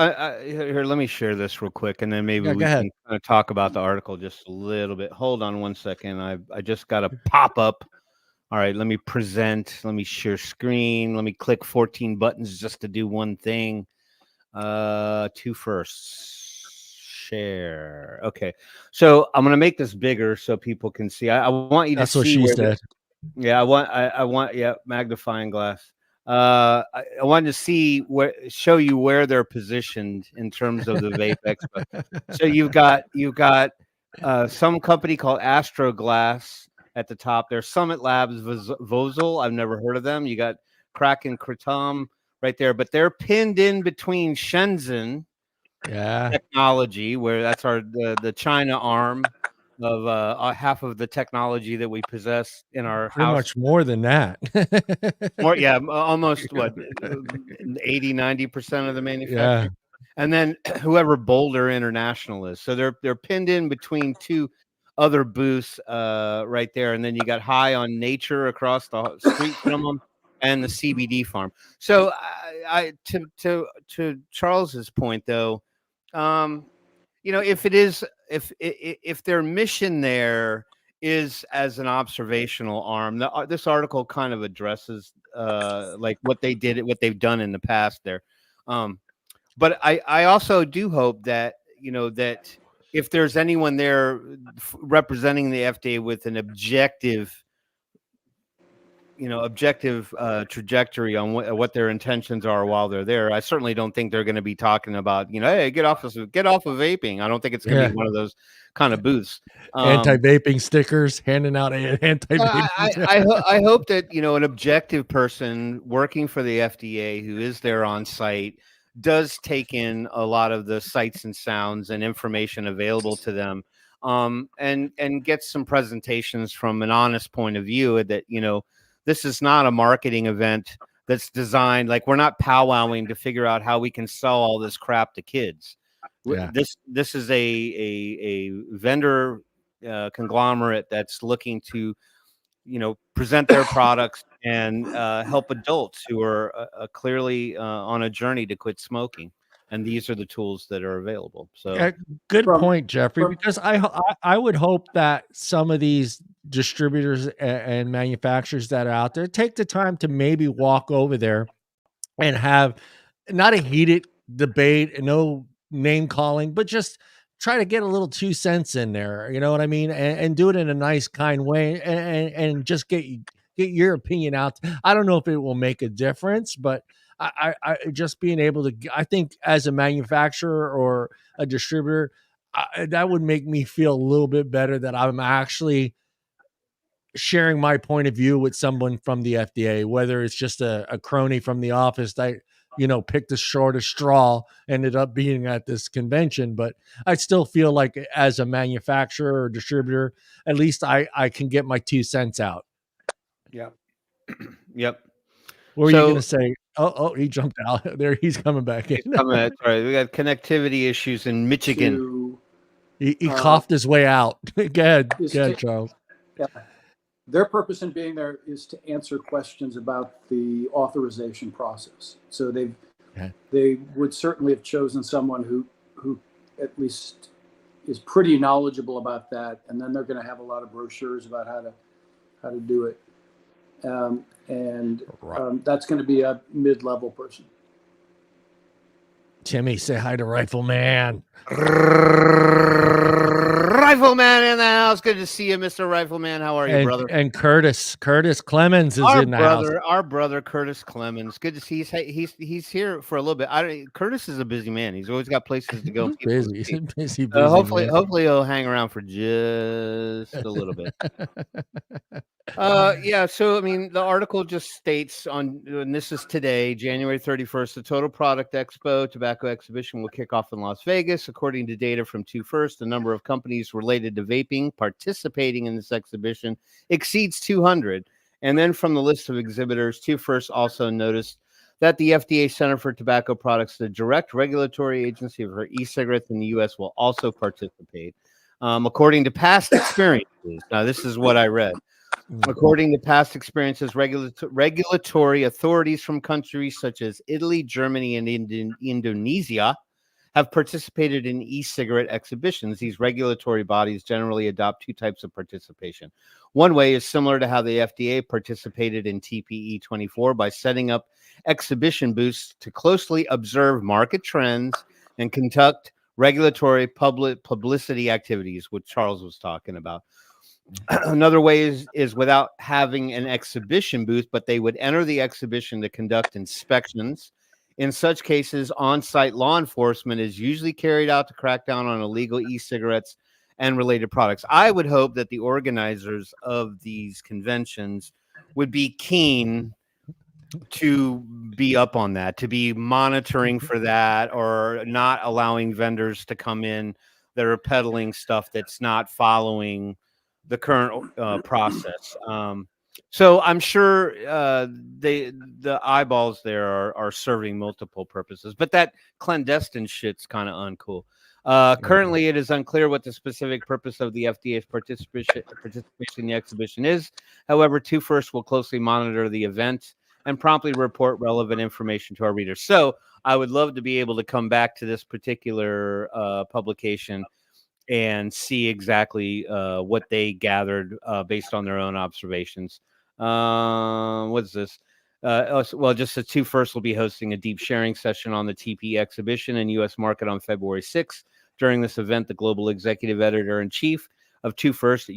here, let me share this real quick, and then maybe we can kind of talk about the article just a little bit. Hold on one second. I just got a pop up. All right, let me present. Let me share screen. Let me click 14 buttons just to do one thing. Two firsts. Share. Okay, so I'm gonna make this bigger so people can see. I want you to see. That's what she said. Yeah, I want. Yeah, magnifying glass. I wanted to show you where they're positioned in terms of the Vape Expo. So you've got some company called Astro Glass at the top there. Summit Labs, Vosel, I've never heard of them. You got Kraken Kratom right there, but they're pinned in between Shenzhen Technology, where that's the China arm of half of the technology that we possess in our house. Much more than that. Almost 80-90% of the manufacturing. Yeah. And then whoever Boulder International is. So they're pinned in between two other booths right there, and then you got High on Nature across the street from them, and the CBD farm. So to Charles's point though, if their mission there is as an observational arm, this article kind of addresses like what they've done in the past there. But I also do hope that that if there's anyone there representing the FDA with an objective trajectory on what their intentions are while they're there, I certainly don't think they're going to be talking about, hey, get off of vaping. I don't think it's going to be one of those kind of booths. Anti-vaping stickers, handing out anti-vaping. I hope that, an objective person working for the FDA who is there on site does take in a lot of the sights and sounds and information available to them and get some presentations from an honest point of view that, you know, this is not a marketing event that's designed, like, we're not powwowing to figure out how we can sell all this crap to kids. Yeah. This is a vendor conglomerate that's looking to, you know, present their products and help adults who are clearly on a journey to quit smoking. And these are the tools that are available. So good point, Jeffrey, because I would hope that some of these distributors and manufacturers that are out there take the time to maybe walk over there and have not a heated debate and no name calling, but just try to get a little 2 cents in there. You know what I mean? And do it in a nice, kind way, and just get your opinion out. I don't know if it will make a difference, but I just being able to, I think as a manufacturer or a distributor, that would make me feel a little bit better that I'm actually sharing my point of view with someone from the FDA, whether it's just a crony from the office that, you know, picked the shortest straw, ended up being at this convention. But I still feel like as a manufacturer or distributor, at least I can get my 2 cents out. Yeah. Yep. What were you going to say? Oh, he jumped out there. He's coming back in. Sorry, we got connectivity issues in Michigan. He coughed his way out. Go ahead, Charles. Yeah. Their purpose in being there is to answer questions about the authorization process. So they would certainly have chosen someone who at least is pretty knowledgeable about that, and then they're going to have a lot of brochures about how to do it. That's going to be a mid-level person. Timmy, say hi to Rifleman. Rifleman in the house. Good to see you, Mr. Rifleman. How are you, brother? And Curtis Clemens is in the house. Our brother Curtis Clemens. Good to see he's here for a little bit. Curtis is a busy man. He's always got places to go. He's busy. Hopefully he'll hang around for just a little bit. Yeah, so I mean, the article just states and this is today, January 31st, the Total Product Expo tobacco exhibition will kick off in Las Vegas. According to data from 2First, the number of companies related to vaping participating in this exhibition exceeds 200. And then from the list of exhibitors, 2First also noticed that the FDA Center for Tobacco Products, the direct regulatory agency for e-cigarettes in the U.S., will also participate. According to past experiences, now this is what I read. According to past experiences, regulatory authorities from countries such as Italy, Germany, and Indonesia have participated in e-cigarette exhibitions. These regulatory bodies generally adopt 2 types of participation. One way is similar to how the FDA participated in TPE 24 by setting up exhibition booths to closely observe market trends and conduct regulatory publicity activities, which Charles was talking about. Another way is without having an exhibition booth, but they would enter the exhibition to conduct inspections. In such cases, on-site law enforcement is usually carried out to crack down on illegal e-cigarettes and related products. I would hope that the organizers of these conventions would be keen to be up on that, to be monitoring for that, or not allowing vendors to come in that are peddling stuff that's not following the current process. So I'm sure the eyeballs there are serving multiple purposes, but that clandestine shit's kind of uncool. Currently, it is unclear what the specific purpose of the FDA's participation in the exhibition is. However, 2First will closely monitor the event and promptly report relevant information to our readers. So I would love to be able to come back to this particular publication and see exactly what they gathered based on their own observations. What's this? Well, just the 2First will be hosting a deep sharing session on the TP exhibition and U.S. market on February 6th. During this event, the global executive editor-in-chief of 2First,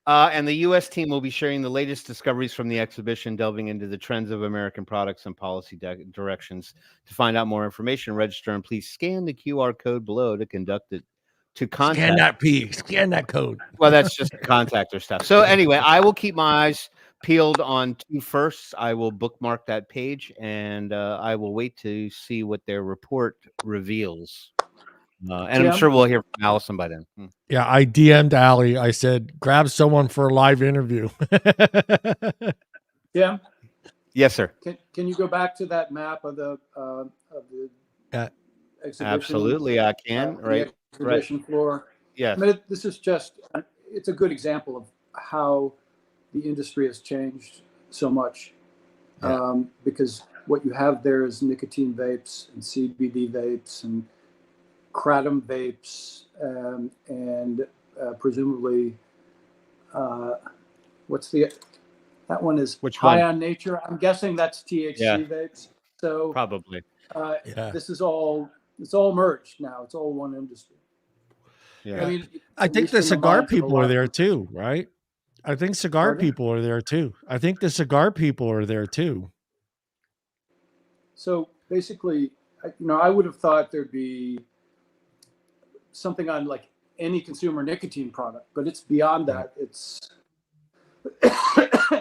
and the U.S. team will be sharing the latest discoveries from the exhibition, delving into the trends of American products and policy directions. To find out more information, register, and please scan the QR code below to contact. Scan that code. Well, that's just to contact their staff. So anyway, I will keep my eyes peeled on 2/1. I will bookmark that page, and I will wait to see what their report reveals. And I'm sure we'll hear from Allison by then. Yeah, I DM'd Allie. I said, grab someone for a live interview. Yeah. Yes, sir. Can you go back to that map of the exhibition? Absolutely, I can. The exhibition floor. Yes. I mean, this is just, it's a good example of how the industry has changed so much. Because what you have there is nicotine vapes and CBD vapes and kratom vapes, and presumably, that one is Which high one? on nature. I'm guessing that's THC vapes. So probably. This is it's all merged now. It's all one industry. Yeah. I mean, I think the cigar people are there too, right? I think cigar people are there too. I think the cigar people are there too. So basically, I would have thought there'd be something on like any consumer nicotine product, but it's beyond that. It's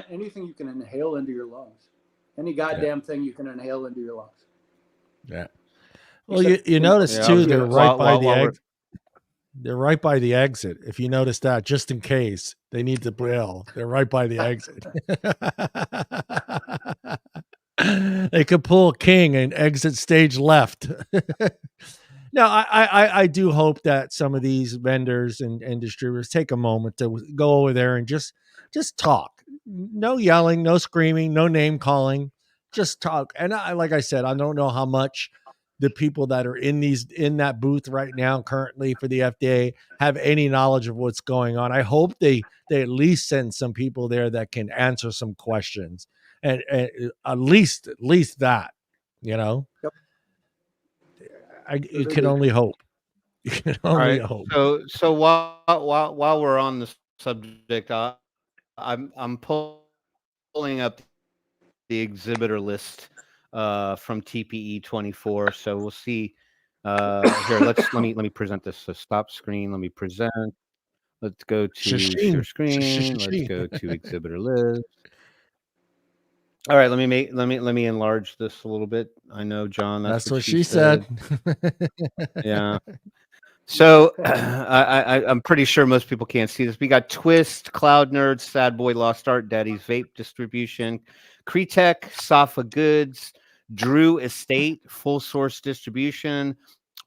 anything you can inhale into your lungs. Any goddamn thing you can inhale into your lungs. Yeah. Well, you notice too, they're right by the exit. They're right by the exit. If you notice that, just in case they need to bail, they're right by the exit. They could pull King and exit stage left. No, I do hope that some of these vendors and distributors take a moment to go over there and just talk. No yelling, no screaming, no name calling, just talk. And like I said, I don't know how much the people that are in that booth right now currently for the FDA have any knowledge of what's going on. I hope they at least send some people there that can answer some questions, and at least that, Yep. You can only hope. You can only hope. So while we're on the subject, I'm pulling up the exhibitor list from TPE 24. So we'll see. Here, let me present this. So stop screen. Let me present. Let's go to share screen. Let's go to exhibitor list. All right, let me enlarge this a little bit. I know, John. That's what she said. Yeah. So I'm pretty sure most people can't see this. We got Twist, Cloud Nerds, Sad Boy, Lost Art, Daddy's Vape Distribution, Cretech, Safa Goods, Drew Estate, Full Source Distribution,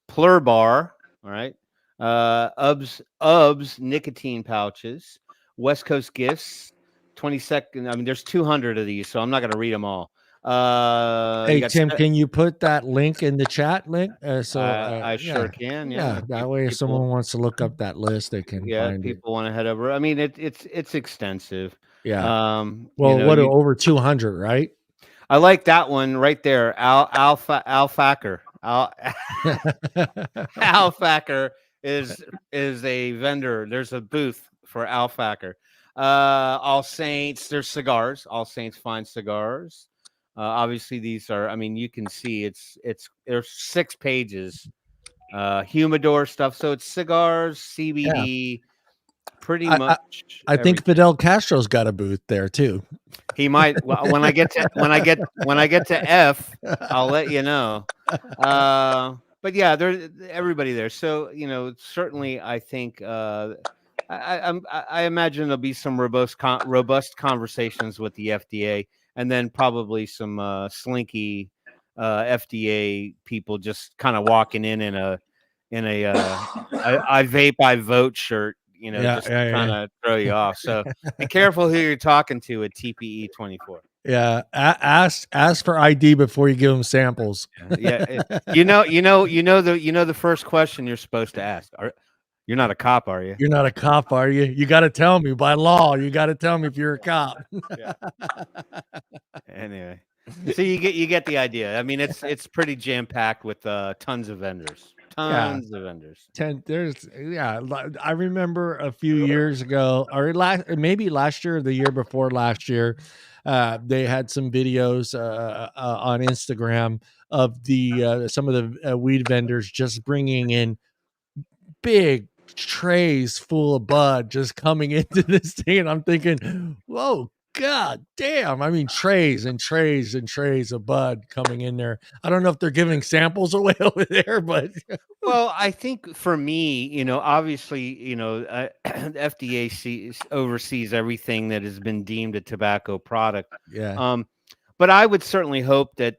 Plurbar, all right, Ubs Nicotine Pouches, West Coast Gifts, 22nd. I mean, there's 200 of these, so I'm not going to read them all. Hey Tim, can you put that link in the chat link? I sure can. Yeah, that way if someone wants to look up that list, they can find it. People want to head over. I mean, it's extensive. Yeah. Well, over 200, right? I like that one right there. Al Facker. Al Facker is a vendor. There's a booth for Al Facker. All Saints. There's cigars. All Saints Fine Cigars. Obviously, these are. I mean, you can see there's 6 pages. Humidor stuff. So it's cigars, CBD, pretty much. I think Fidel Castro's got a booth there too. He might. When I get to F, I'll let you know. But yeah, there's everybody there. So certainly, I think I imagine there'll be some robust conversations with the FDA, and then probably some slinky FDA people just kind of walking in a I vape, I vote shirt. Just kind of throw you off. So be careful who you're talking to at TPE 24. Yeah, ask for ID before you give them samples. Yeah, the first question you're supposed to ask. You're not a cop, are you? You're not a cop, are you? You got to tell me by law. You got to tell me if you're a cop. Yeah. Anyway, so you get the idea. I mean, it's pretty jam packed with tons of vendors. Tons of vendors. I remember a few years ago, or maybe last year or the year before last year, they had some videos on Instagram of some of the weed vendors just bringing in big trays full of bud, just coming into this thing, and I'm thinking, whoa, God damn. I mean, trays and trays and trays of bud coming in there. I don't know if they're giving samples away over there, but Well, I think for me, obviously, the FDA oversees everything that has been deemed a tobacco product. yeah. But I would certainly hope that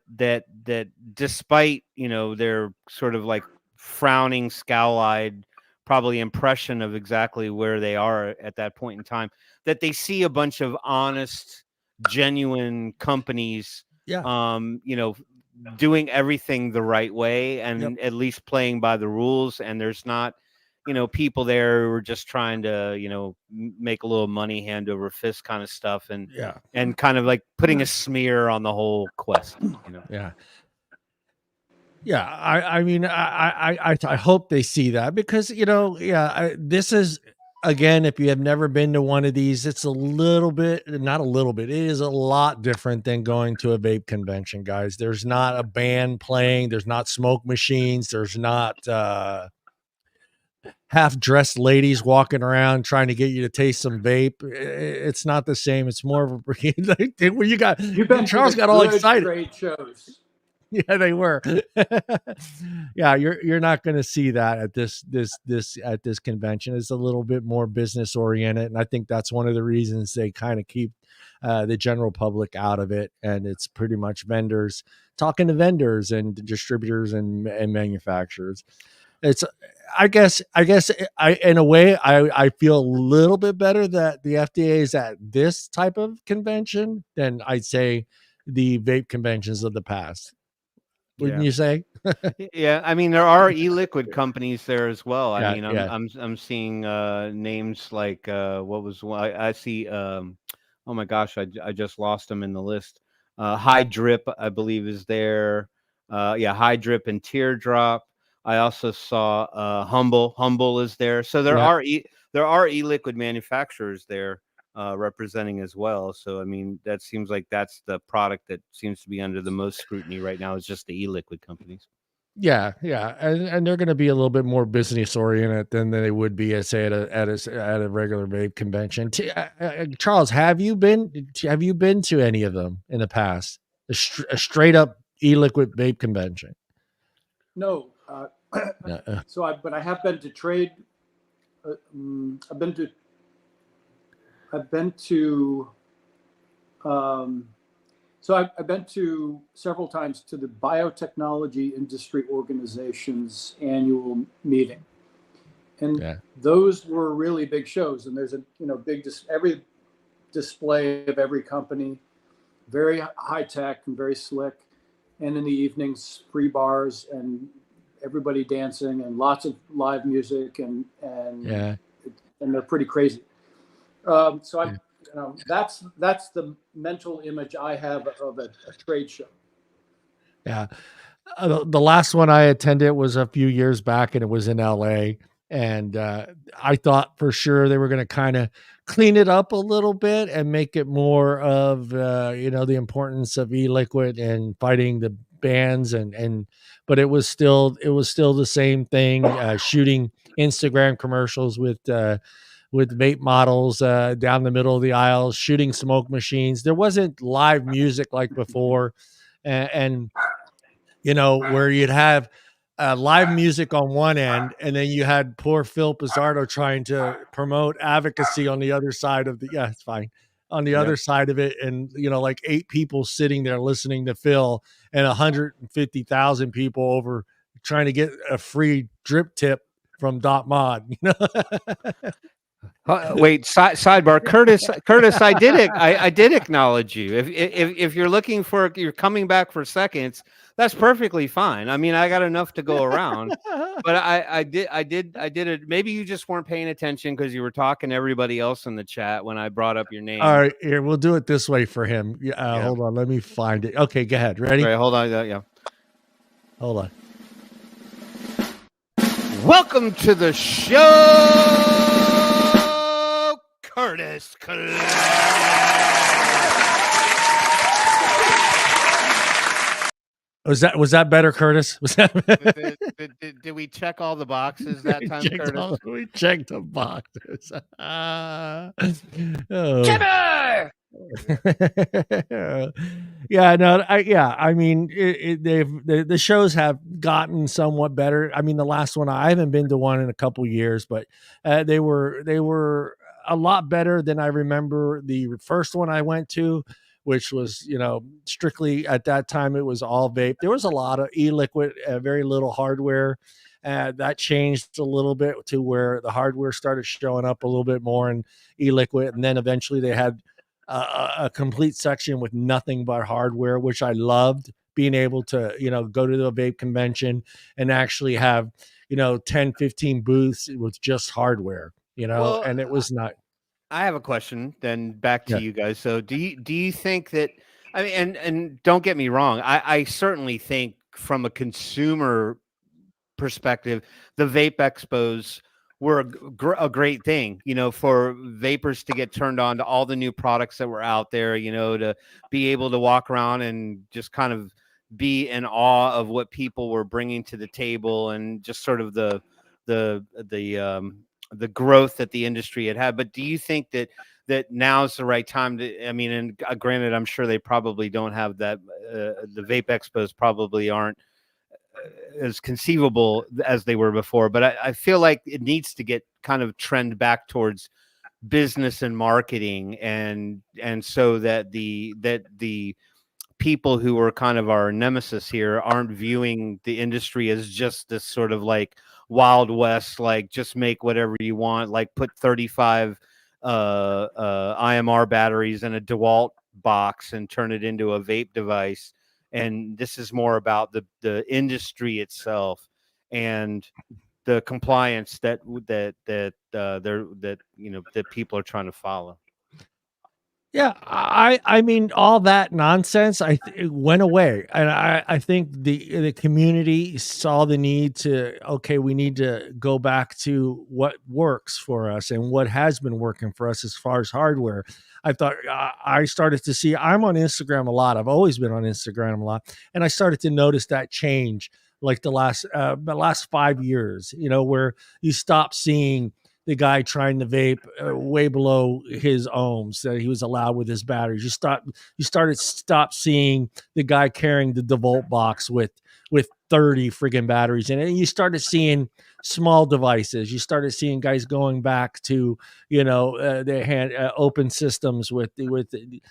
despite, their sort of like frowning, scowl-eyed, probably impression of exactly where they are at that point in time, that they see a bunch of honest, genuine companies, Yeah. doing everything the right way and Yep. at least playing by the rules. And there's not, people there who are just trying to, make a little money hand over fist kind of stuff Yeah. and kind of like putting a smear on the whole quest. Yeah. Yeah. I mean, I hope they see that because, this is, again, if you have never been to one of these, it's a little bit, not a little bit, it is a lot different than going to a vape convention, guys. There's not a band playing, there's not smoke machines, there's not half-dressed ladies walking around trying to get you to taste some vape. It's not the same. It's more of a when you got You've been Charles to got all good excited. trade shows. Yeah, they were. Yeah, you're not going to see that at this convention. It's a little bit more business oriented, and I think that's one of the reasons they kind of keep the general public out of it. And it's pretty much vendors talking to vendors and distributors and manufacturers. It's I guess in a way I feel a little bit better that the FDA is at this type of convention than I'd say the vape conventions of the past. Wouldn't you say? Yeah, I mean there are e-liquid companies there as well. I Yeah, mean, yeah. I'm seeing names like what was one I see oh my gosh, I just lost them in the list. High Drip, I believe, is there. Yeah, High Drip and Teardrop. I also saw Humble is there. So there are e-liquid manufacturers there representing as well. So I mean, that seems like that's the product that seems to be under the most scrutiny right now is just the e-liquid companies. Yeah, yeah, and they're going to be a little bit more business oriented than they would be, say, at a regular vape convention. Charles, have you been to any of them in the past? A straight up e-liquid vape convention? No. But I have been to trade. I've been to. I've been to several times to the Biotechnology Industry Organization's annual meeting, and those were really big shows. And there's a big every display of every company, very high tech and very slick. And in the evenings, free bars and everybody dancing and lots of live music and they're pretty crazy. That's the mental image I have of a trade show. Yeah. The last one I attended was a few years back and it was in LA. And I thought for sure they were going to kind of clean it up a little bit and make it more of, the importance of e-liquid and fighting the bans but it was still the same thing, shooting Instagram commercials with vape models down the middle of the aisle, shooting smoke machines. There wasn't live music like before. And where you'd have live music on one end, and then you had poor Phil Pizzardo trying to promote advocacy on the other side of it's fine. On the other side of it, and like 8 people sitting there listening to Phil, and 150,000 people over trying to get a free drip tip from Dot Mod. Wait, sidebar, Curtis, I did acknowledge you. If you're looking for, you're coming back for seconds, that's perfectly fine. I mean, I got enough to go around, but I did it. Maybe you just weren't paying attention because you were talking to everybody else in the chat when I brought up your name. All right, here, we'll do it this way for him. Hold on, let me find it. Okay, go ahead. Ready? All right, hold on. Yeah. Hold on. Welcome to the show, Curtis. Was that better, Curtis? Was that Did we check all the boxes that time, Curtis? we checked the boxes. Chipper! Yeah, no, I mean, the shows have gotten somewhat better. I mean, the last one, I haven't been to one in a couple years, but they were a lot better than I remember the first one I went to, which was, strictly at that time, it was all vape. There was a lot of e-liquid, very little hardware. That changed a little bit to where the hardware started showing up a little bit more in e-liquid. And then eventually they had a complete section with nothing but hardware, which I loved, being able to, go to the vape convention and actually have, 10, 15 booths with just hardware, Well, and it was not. I have a question then back to Yeah. you guys. So do you think that, I mean, and don't get me wrong, I certainly think from a consumer perspective, the vape expos were a great thing, for vapors to get turned on to all the new products that were out there, to be able to walk around and just kind of be in awe of what people were bringing to the table, and just sort of the growth that the industry had. But do you think that now's the right time to, I mean, and granted, I'm sure they probably don't have that, the vape expos probably aren't as conceivable as they were before, but I feel like it needs to get kind of trend back towards business and marketing, and so that the people who are kind of our nemesis here aren't viewing the industry as just this sort of like Wild West, like just make whatever you want, like put 35 IMR batteries in a DeWalt box and turn it into a vape device. And this is more about the industry itself and the compliance that people are trying to follow. Yeah, I mean, all that nonsense, it went away, and I think the community saw the need to, okay, we need to go back to what works for us and what has been working for us as far as hardware. I thought I started to see. I'm on Instagram a lot. I've always been on Instagram a lot, and I started to notice that change, like the last 5 years. Where you stop seeing the guy trying to vape way below his ohms that he was allowed with his batteries. You stop seeing the guy carrying the DeWalt box with 30 friggin' batteries in it. And you started seeing small devices. You started seeing guys going back to, they had open systems with the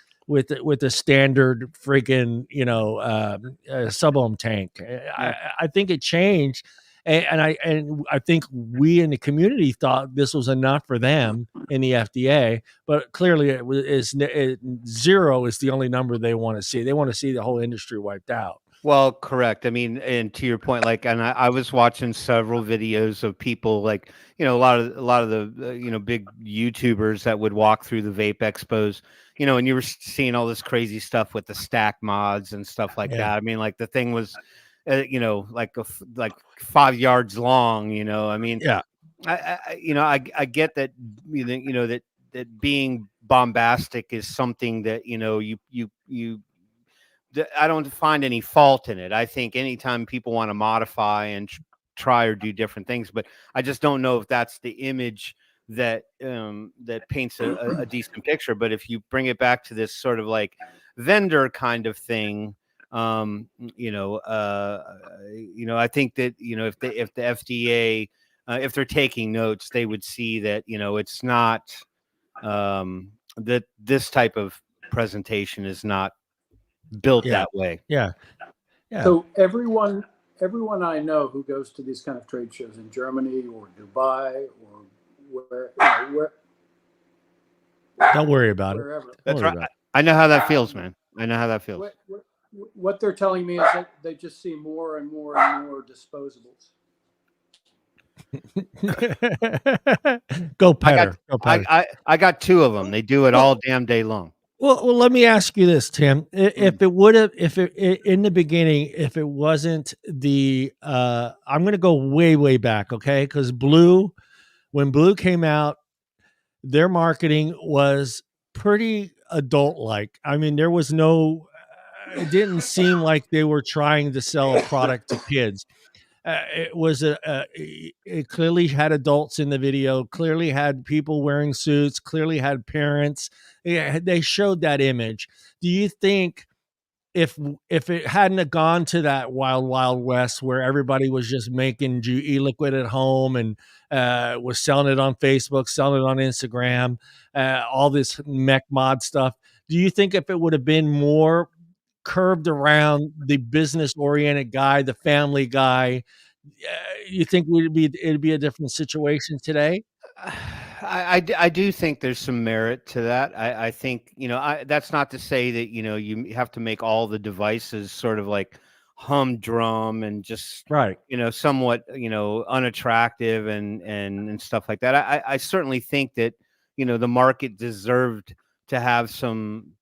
standard friggin', sub-ohm tank. I think it changed. And I think we in the community thought this was enough for them in the FDA, but clearly zero is the only number they want to see. They want to see the whole industry wiped out. Well, correct. I mean, and to your point, like, and I was watching several videos of people, like, a lot of the big YouTubers that would walk through the vape expos, and you were seeing all this crazy stuff with the stack mods and stuff like that. I mean, like the thing was, like 5 yards long, I mean, yeah, I get that, that being bombastic is something that, I don't find any fault in it. I think anytime people want to modify and try or do different things, but I just don't know if that's the image that that paints a decent picture. But if you bring it back to this sort of like vendor kind of thing, I think that, if the FDA, if they're taking notes, they would see that, it's not that this type of presentation is not built that way. Yeah. So everyone I know who goes to these kind of trade shows in Germany or Dubai or where don't worry about wherever. it. That's right. I know how that feels, man. I know how that feels. What they're telling me is that they just see more and more and more disposables. Go Petter. I got 2 of them. They do it all damn day long. Well, let me ask you this, Tim. If it in the beginning, if it wasn't the, I'm going to go way back, okay? Because when Blue came out, their marketing was pretty adult-like. I mean, there was no it didn't seem like they were trying to sell a product to kids. It was it clearly had adults in the video, clearly had people wearing suits, clearly had parents. Yeah, they showed that image. Do you think if it hadn't have gone to that wild west where everybody was just making e-liquid at home and was selling it on Facebook, selling it on Instagram, all this mech mod stuff, do you think if it would have been more curved around the business oriented guy, the family guy, you think it'd be a different situation today? I do think there's some merit to that. I think, that's not to say that, you have to make all the devices sort of like humdrum and just, Right. somewhat, unattractive and stuff like that. I certainly think that, the market deserved to have some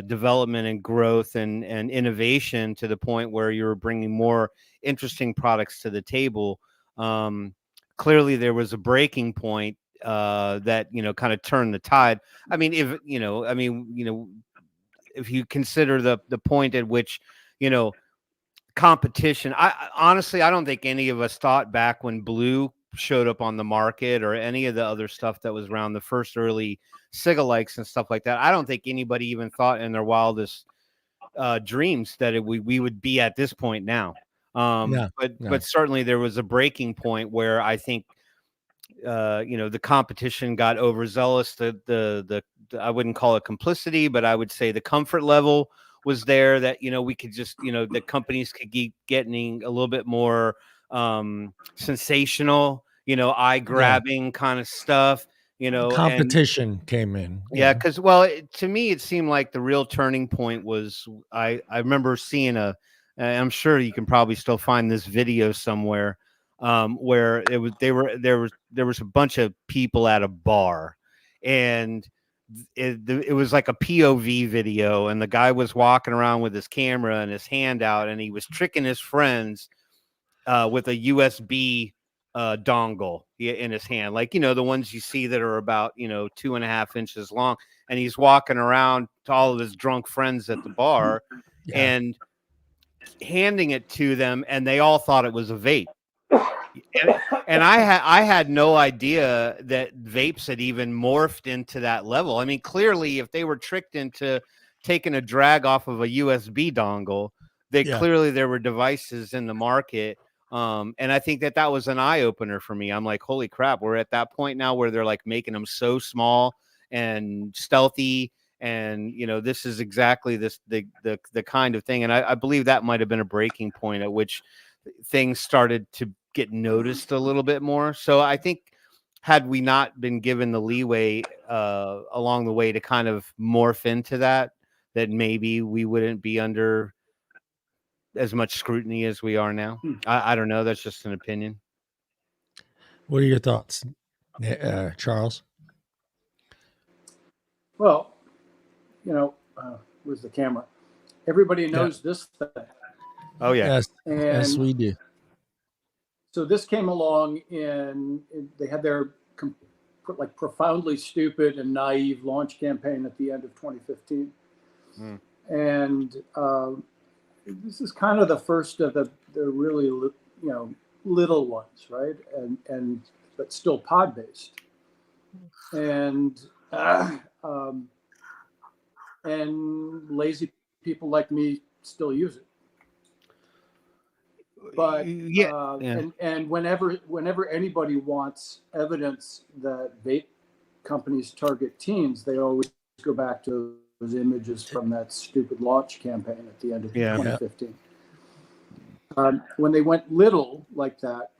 development and growth and innovation to the point where you're bringing more interesting products to the table. Clearly there was a breaking point that kind of turned the tide. I mean, if if you consider the point at which competition, I honestly, I don't think any of us thought back when Blue showed up on the market or any of the other stuff that was around, the first early Sigalikes and stuff like that. I don't think anybody even thought in their wildest dreams that we would be at this point now. But certainly there was a breaking point where I think the competition got overzealous. The I wouldn't call it complicity, but I would say the comfort level was there that we could just the companies could keep getting a little bit more sensational, eye grabbing kind of stuff. Competition came in. Yeah, because to me it seemed like the real turning point was I remember seeing I'm sure you can probably still find this video somewhere, where there was a bunch of people at a bar, and it was like a POV video, and the guy was walking around with his camera and his hand out, and he was tricking his friends with a USB dongle in his hand, like the ones you see that are about 2.5 inches long, and he's walking around to all of his drunk friends at the bar and handing it to them, and they all thought it was a vape. And I had no idea that vapes had even morphed into that level. I mean, clearly, if they were tricked into taking a drag off of a USB dongle, clearly there were devices in the market. And I think that was an eye opener for me. I'm like, holy crap, we're at that point now where they're like making them so small and stealthy. And this is exactly the kind of thing. And I believe that might have been a breaking point at which things started to get noticed a little bit more. So I think had we not been given the leeway along the way to kind of morph into that maybe we wouldn't be under as much scrutiny as we are now. I don't know. That's just an opinion. What are your thoughts, Charles? Well, where's the camera? Everybody knows this thing. Oh yeah. Yes, we do. So this came along they had their like profoundly stupid and naive launch campaign at the end of 2015. And this is kind of the first of the really, little ones, right? But still pod based. And lazy people like me still use it. But and whenever anybody wants evidence that vape companies target teens, they always go back to those images from that stupid launch campaign at the end of 2015. When they went little like that,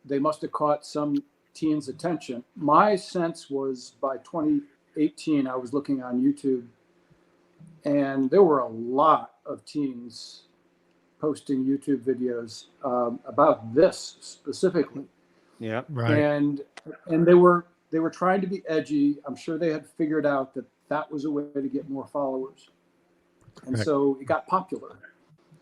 they must have caught some teens' attention. My sense was by 2018, I was looking on YouTube, and there were a lot of teens posting YouTube videos about this specifically. Yeah, right. And they were trying to be edgy. I'm sure they had figured out that was a way to get more followers. And so it got popular.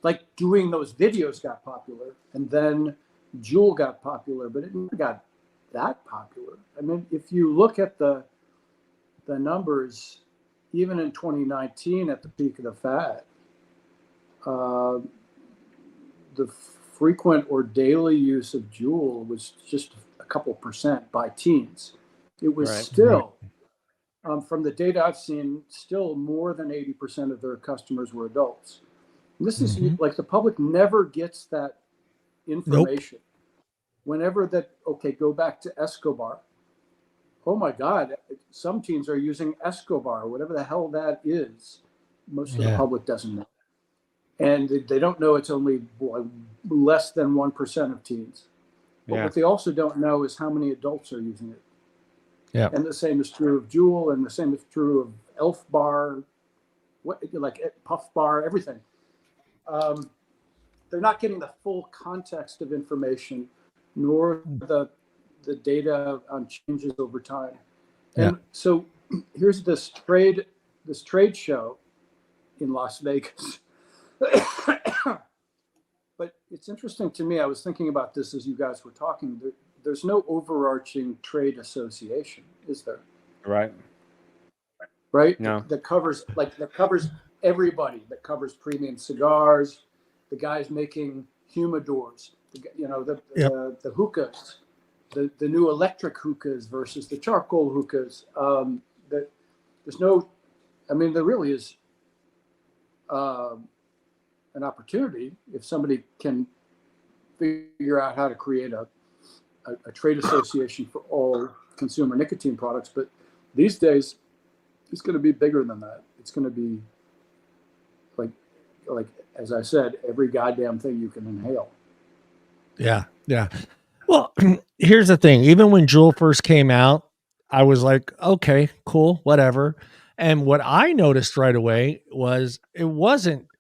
Like doing those videos got popular, and then Juul got popular, but it never got that popular. I mean, if you look at the numbers, even in 2019, at the peak of the fad, the frequent or daily use of Juul was just a couple percent by teens. It was still, from the data I've seen, still more than 80% of their customers were adults. And this is like the public never gets that information. Whenever that, okay, go back to Escobar. Oh my God, some teens are using Escobar, whatever the hell that is. Most of the public doesn't know. And they don't know it's only less than 1% of teens. But what they also don't know is how many adults are using it. Yeah. And the same is true of Juul, and the same is true of Elf Bar, like Puff Bar, everything. They're not getting the full context of information, nor the data on changes over time. And so here's this trade show in Las Vegas. But it's interesting to me, I was thinking about this as you guys were talking, there's no overarching trade association, is there? Right. No. That covers everybody, that covers premium cigars, the guys making humidors, the hookahs, the new electric hookahs versus the charcoal hookahs. That there's no, I mean, there really is an opportunity if somebody can figure out how to create a trade association for all consumer nicotine products. But these days, it's going to be bigger than that. It's going to be like as I said, every goddamn thing you can inhale. Yeah. Well, here's the thing. Even when Juul first came out, I was like, okay, cool, whatever. And what I noticed right away was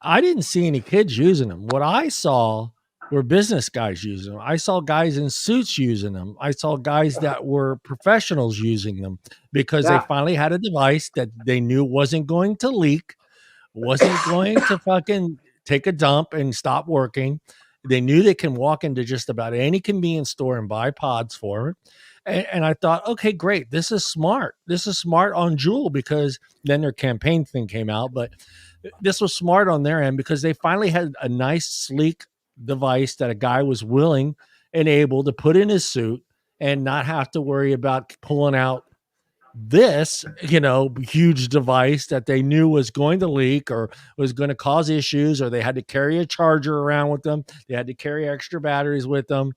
I didn't see any kids using them. What I saw were business guys using them. I saw guys in suits using them. I saw guys that were professionals using them because they finally had a device that they knew wasn't going to leak, wasn't going to fucking take a dump and stop working. They knew they can walk into just about any convenience store and buy pods for it. And I thought, okay, great. This is smart. This is smart on Juul, because then their campaign thing came out. But this was smart on their end because they finally had a nice, sleek device that a guy was willing and able to put in his suit and not have to worry about pulling out this, huge device that they knew was going to leak or was going to cause issues, or they had to carry a charger around with them. They had to carry extra batteries with them.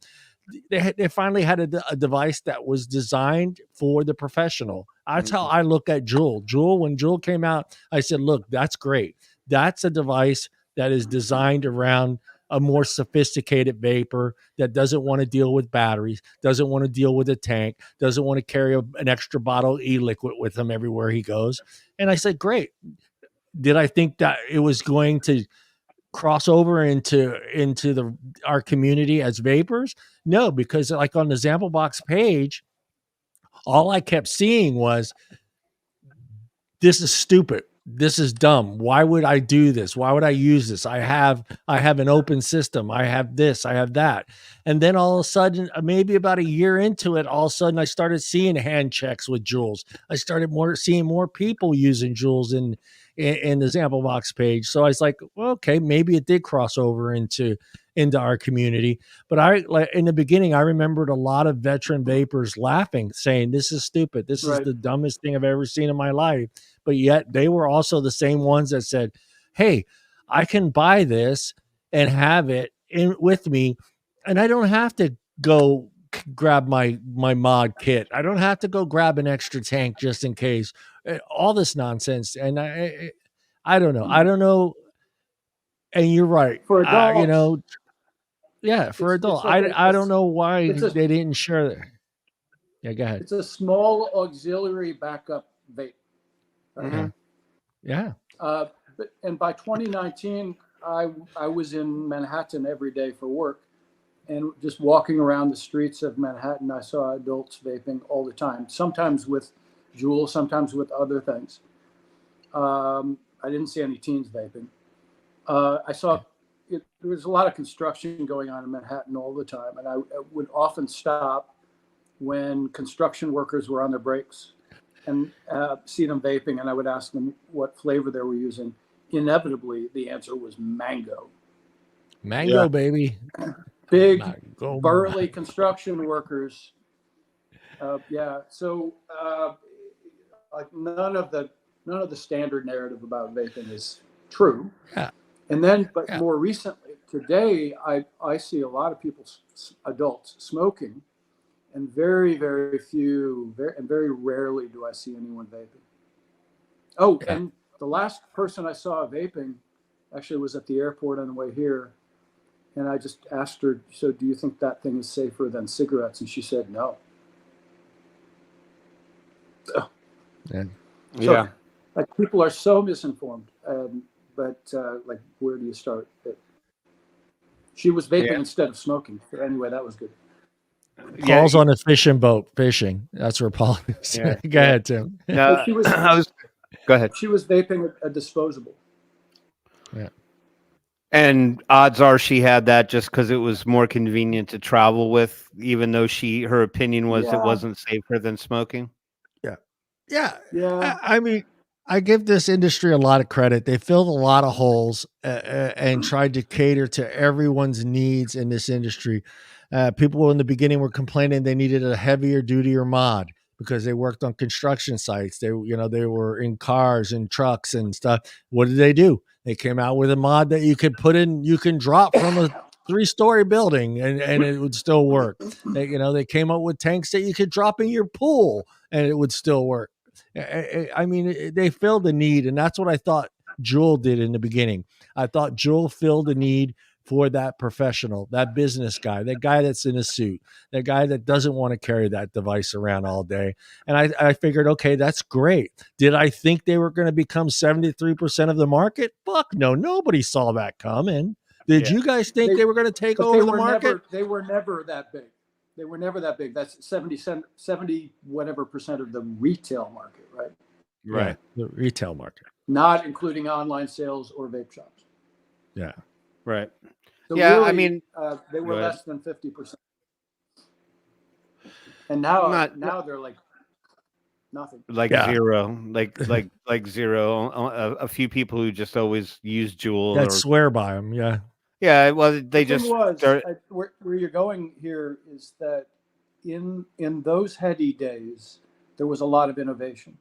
They finally had a device that was designed for the professional. That's how I look at Juul. When Juul came out, I said, look, that's great. That's a device that is designed around a more sophisticated vapor that doesn't want to deal with batteries, doesn't want to deal with a tank, doesn't want to carry an extra bottle of e-liquid with him everywhere he goes. And I said, great. Did I think that it was going to cross over into our community as vapors? No, because like on the Zamplebox page, all I kept seeing was, this is stupid. This is dumb. Why would I do this? Why would I use this? I have an open system. I have this, I have that. And then all of a sudden, maybe about a year into it, all of a sudden I started seeing hand checks with Juuls. I started seeing more people using Juuls in the Zamplebox page. So I was like, well, okay, maybe it did cross over into our community. But in the beginning, I remembered a lot of veteran vapors laughing, saying, this is stupid. This is the dumbest thing I've ever seen in my life. But yet they were also the same ones that said, hey, I can buy this and have it with me, and I don't have to go grab my mod kit. I don't have to go grab an extra tank just in case. All this nonsense. And I don't know. And you're right. For adults, for adults. I don't know why they didn't share that. Yeah, go ahead. It's a small auxiliary backup vape. Yeah. And by 2019, I was in Manhattan every day for work, and just walking around the streets of Manhattan, I saw adults vaping all the time. Sometimes with Juul, sometimes with other things. I didn't see any teens vaping. I saw there was a lot of construction going on in Manhattan all the time, and I would often stop when construction workers were on their breaks. and see them vaping, and I would ask them what flavor they were using. Inevitably, the answer was mango. Mango, baby. Big, Mango. burly construction workers. So like none of the standard narrative about vaping is true. Yeah. And then, but more recently, today, I see a lot of people, adults, smoking, and very, very few, very rarely do I see anyone vaping. Oh, and the last person I saw vaping actually was at the airport on the way here. And I just asked her, so do you think that thing is safer than cigarettes? And she said, no. So, like, people are so misinformed. But like, where do you start? She was vaping instead of smoking. So anyway, that was good. Paul's on a fishing boat fishing. That's where Paul is. Go ahead, Tim. No, go ahead. She was vaping a disposable. Yeah. And odds are she had that just because it was more convenient to travel with, even though her opinion was it wasn't safer than smoking. Yeah. I mean, I give this industry a lot of credit. They filled a lot of holes and tried to cater to everyone's needs in this industry. People in the beginning were complaining they needed a heavier duty mod because they worked on construction sites. They were in cars and trucks and stuff. What did they do? They came out with a mod that you could put in, you can drop from a 3-story building and it would still work. They came up with tanks that you could drop in your pool and it would still work. I mean, they filled the need, and that's what I thought Juul did in the beginning. I thought Juul filled the need for that professional, that business guy, that guy that's in a suit, that guy that doesn't want to carry that device around all day. And I figured, okay, that's great. Did I think they were going to become 73% of the market? Fuck no, nobody saw that coming. Did you guys think they were going to take over the market? They were never that big. They were never that big. That's 70 whatever percent of the retail market, right? Right. The retail market. Not including online sales or vape shops. Yeah. Right. So yeah, really, I mean, they were less than 50%. And now they're like nothing. Like zero. Like zero. A few people who just always use Juul. That swear by them, yeah. Yeah, well, they just where you're going here is that in those heady days, there was a lot of innovation,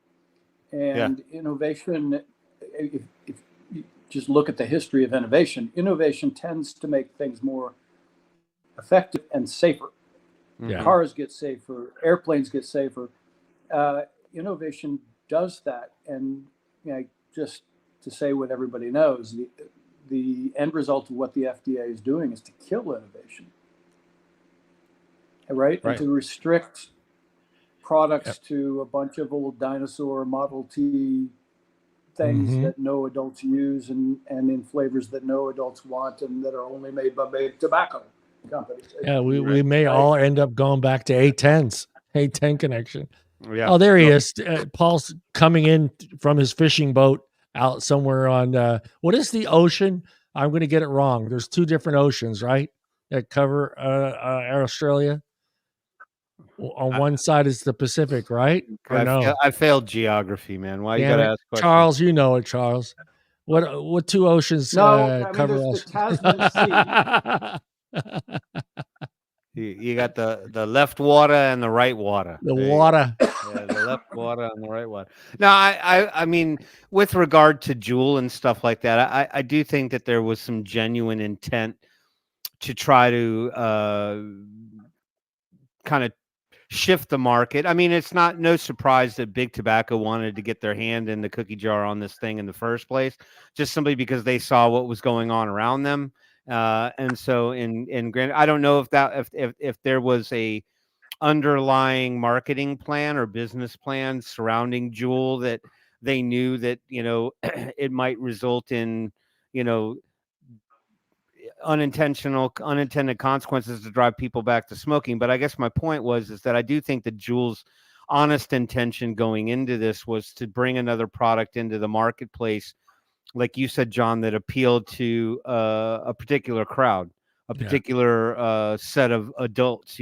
and innovation. If you just look at the history of innovation tends to make things more effective and safer. Yeah. Cars get safer, airplanes get safer. Innovation does that, and just to say what everybody knows. The end result of what the FDA is doing is to kill innovation, right? And to restrict products to a bunch of old dinosaur Model T things that no adults use and in flavors that no adults want and that are only made by big tobacco companies. Yeah, we may all end up going back to A10s, A10 connection. Yeah. Oh, there he is. Paul's coming in from his fishing boat out somewhere on what is the ocean? I'm going to get it wrong. There's 2 different oceans, right? That cover Australia. On one side is the Pacific, right? Or no? I failed geography, man. Why you got to ask questions? Charles, you know it, Charles. What 2 oceans cover there's the Tasman Sea. You got the left water and the right water. The water. The left water and the right water. Now, I mean, with regard to Juul and stuff like that, I do think that there was some genuine intent to try to kind of shift the market. I mean, it's no surprise that Big Tobacco wanted to get their hand in the cookie jar on this thing in the first place, just simply because they saw what was going on around them. And so in granted, I don't know if there was a underlying marketing plan or business plan surrounding Juul that they knew that, it might result in, unintended consequences to drive people back to smoking. But I guess my point is that I do think that Juul's honest intention going into this was to bring another product into the marketplace, like you said, John, that appealed to a particular crowd, a particular set of adults,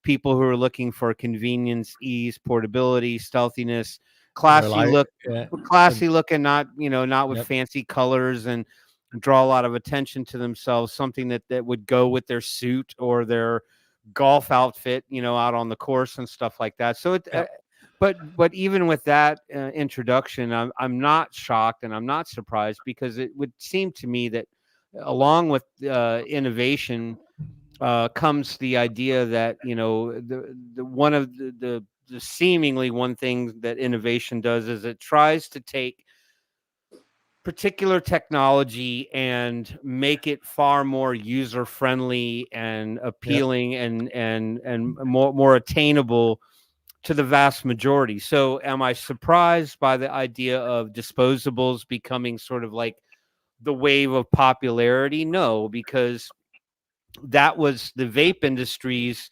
people who are looking for convenience, ease, portability, stealthiness, classy look, yeah. classy looking, not, you know, not with Yep. fancy colors and draw a lot of attention to themselves, something that would go with their suit or their golf outfit, you know, out on the course and stuff like that. So it, Yep. but even with that introduction, I'm not shocked and I'm not surprised, because it would seem to me that along with innovation comes the idea that, you know, the one of the seemingly one thing that innovation does is it tries to take particular technology and make it far more user friendly and appealing and more attainable to the vast majority. So am I surprised by the idea of disposables becoming sort of like the wave of popularity? No, because that was the vape industry's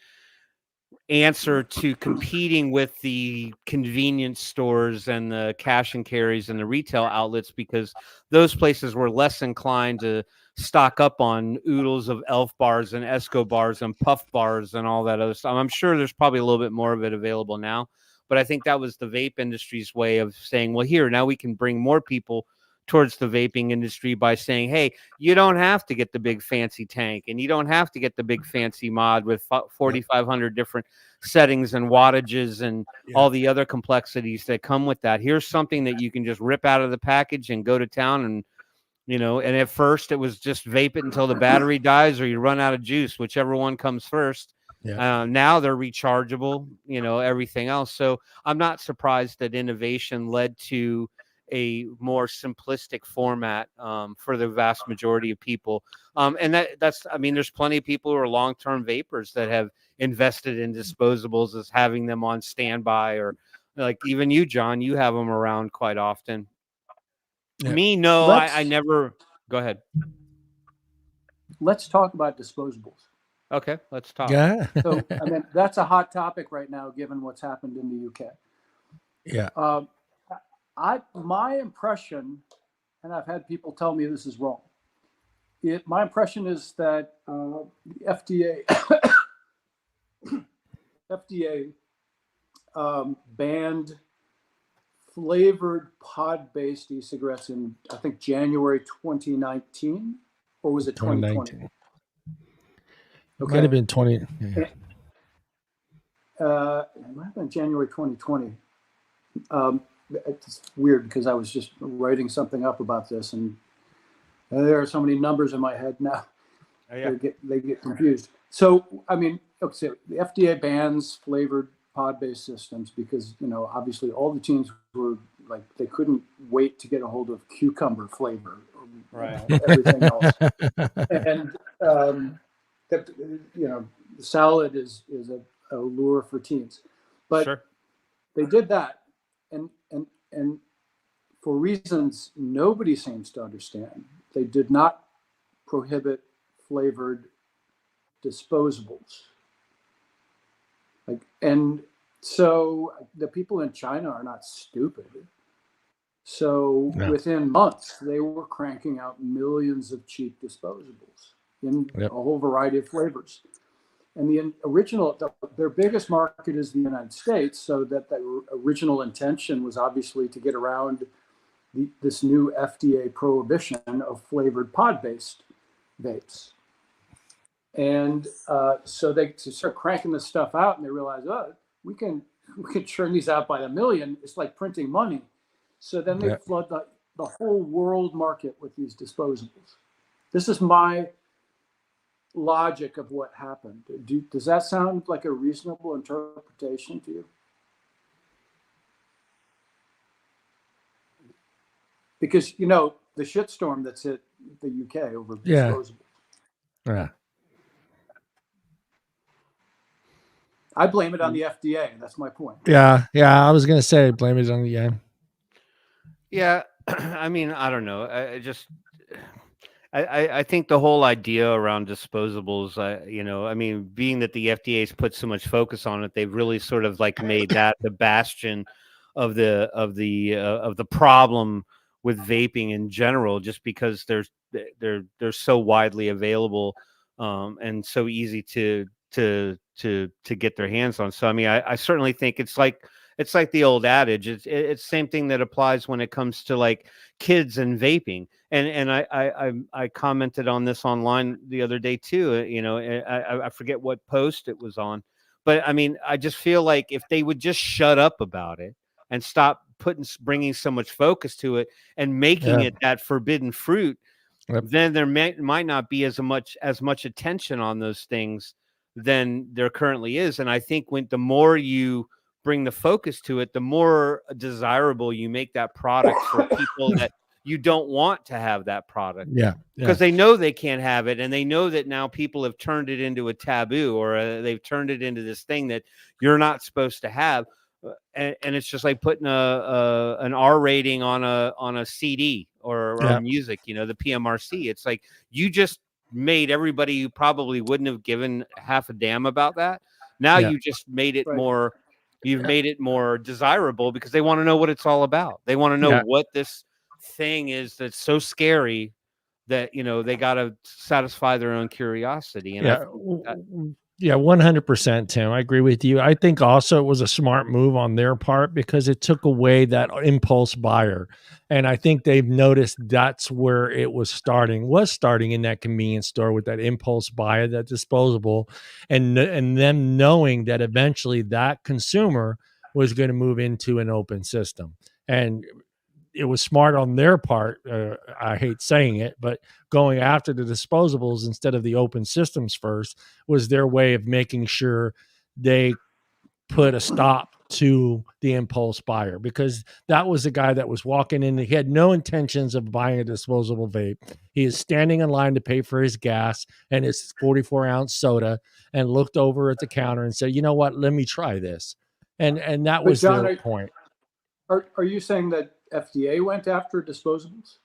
answer to competing with the convenience stores and the cash and carries and the retail outlets, because those places were less inclined to stock up on oodles of Elf bars and Esco bars and Puff bars and all that other stuff. I'm sure there's probably a little bit more of it available now, but I think that was the vape industry's way of saying, well, here, now we can bring more people towards the vaping industry by saying, hey, you don't have to get the big fancy tank and you don't have to get the big fancy mod with 4,500 different settings and wattages and all the other complexities that come with that. Here's something that you can just rip out of the package and go to town. And, you know, and at first it was just vape it until the battery dies or you run out of juice, whichever one comes first. Now they're rechargeable, you know, everything else. So I'm not surprised that innovation led to a more simplistic format for the vast majority of people. And that's, I mean, there's plenty of people who are long-term vapors that have invested in disposables as having them on standby, or like even you, John, you have them around quite often. Me, no, I never. Go ahead. Let's talk about disposables. Okay, let's talk. Yeah. So, I mean, that's a hot topic right now, given what's happened in the UK. Yeah. My impression, and I've had people tell me this is wrong. My impression is that the FDA banned flavored pod-based e-cigarettes in, I think, January 2019, or was it 2020? Okay. Might have been 20. Yeah. It might have been January 2020. It's weird because I was just writing something up about this, and there are so many numbers in my head now. They get confused. So, I mean, okay, so the FDA bans flavored pod-based systems because, you know, obviously all the teens were like, they couldn't wait to get a hold of cucumber flavor, right? You know, everything else, and you know, the salad is a lure for teens, but they did that, and for reasons nobody seems to understand, they did not prohibit flavored disposables. And so the people in China are not stupid. So within months, they were cranking out millions of cheap disposables in a whole variety of flavors. And the original, their biggest market is the United States, so that the original intention was obviously to get around this new FDA prohibition of flavored pod-based vapes. And so they start cranking this stuff out, and they realize, oh, we can churn these out by the million. It's like printing money. So then they flood the whole world market with these disposables. This is my logic of what happened. Does that sound like a reasonable interpretation to you? Because, you know, the shitstorm that's hit the UK over disposables. Yeah. I blame it on the FDA. That's my point. Yeah. I was gonna say blame it on the Yeah. I mean, I don't know. I think the whole idea around disposables, you know, I mean, being that the FDA's put so much focus on it, they've really sort of like made that the bastion of the problem with vaping in general, just because they're so widely available and so easy to get their hands on. So I mean, I certainly think it's like it's like the old adage. It's the same thing that applies when it comes to like kids and vaping. And I commented on this online the other day too. You know, I forget what post it was on, but I mean, I just feel like if they would just shut up about it and stop bringing so much focus to it and making it that forbidden fruit, then there might not be as much attention on those things than there currently is. And I think the more you bring the focus to it, the more desirable you make that product for people that you don't want to have that product. Because they know they can't have it, and they know that now people have turned it into a taboo, or they've turned it into this thing that you're not supposed to have. And it's just like putting an R rating on a CD or music, you know, the PMRC. It's like you just made everybody who probably wouldn't have given half a damn about that. Now you just made it more. You've made it more desirable because they want to know what it's all about. They want to know what this thing is that's so scary that, you know, they got to satisfy their own curiosity. And yeah, 100%, Tim. I agree with you. I think also it was a smart move on their part because it took away that impulse buyer. And I think they've noticed that's where it was starting in that convenience store with that impulse buyer, that disposable, and them knowing that eventually that consumer was going to move into an open system. And it was smart on their part. I hate saying it, but going after the disposables instead of the open systems first was their way of making sure they put a stop to the impulse buyer, because that was the guy that was walking in. He had no intentions of buying a disposable vape. He is standing in line to pay for his gas and his 44-ounce soda, and looked over at the counter and said, you know what, let me try this. And that was their point. Are you saying that FDA went after disposables?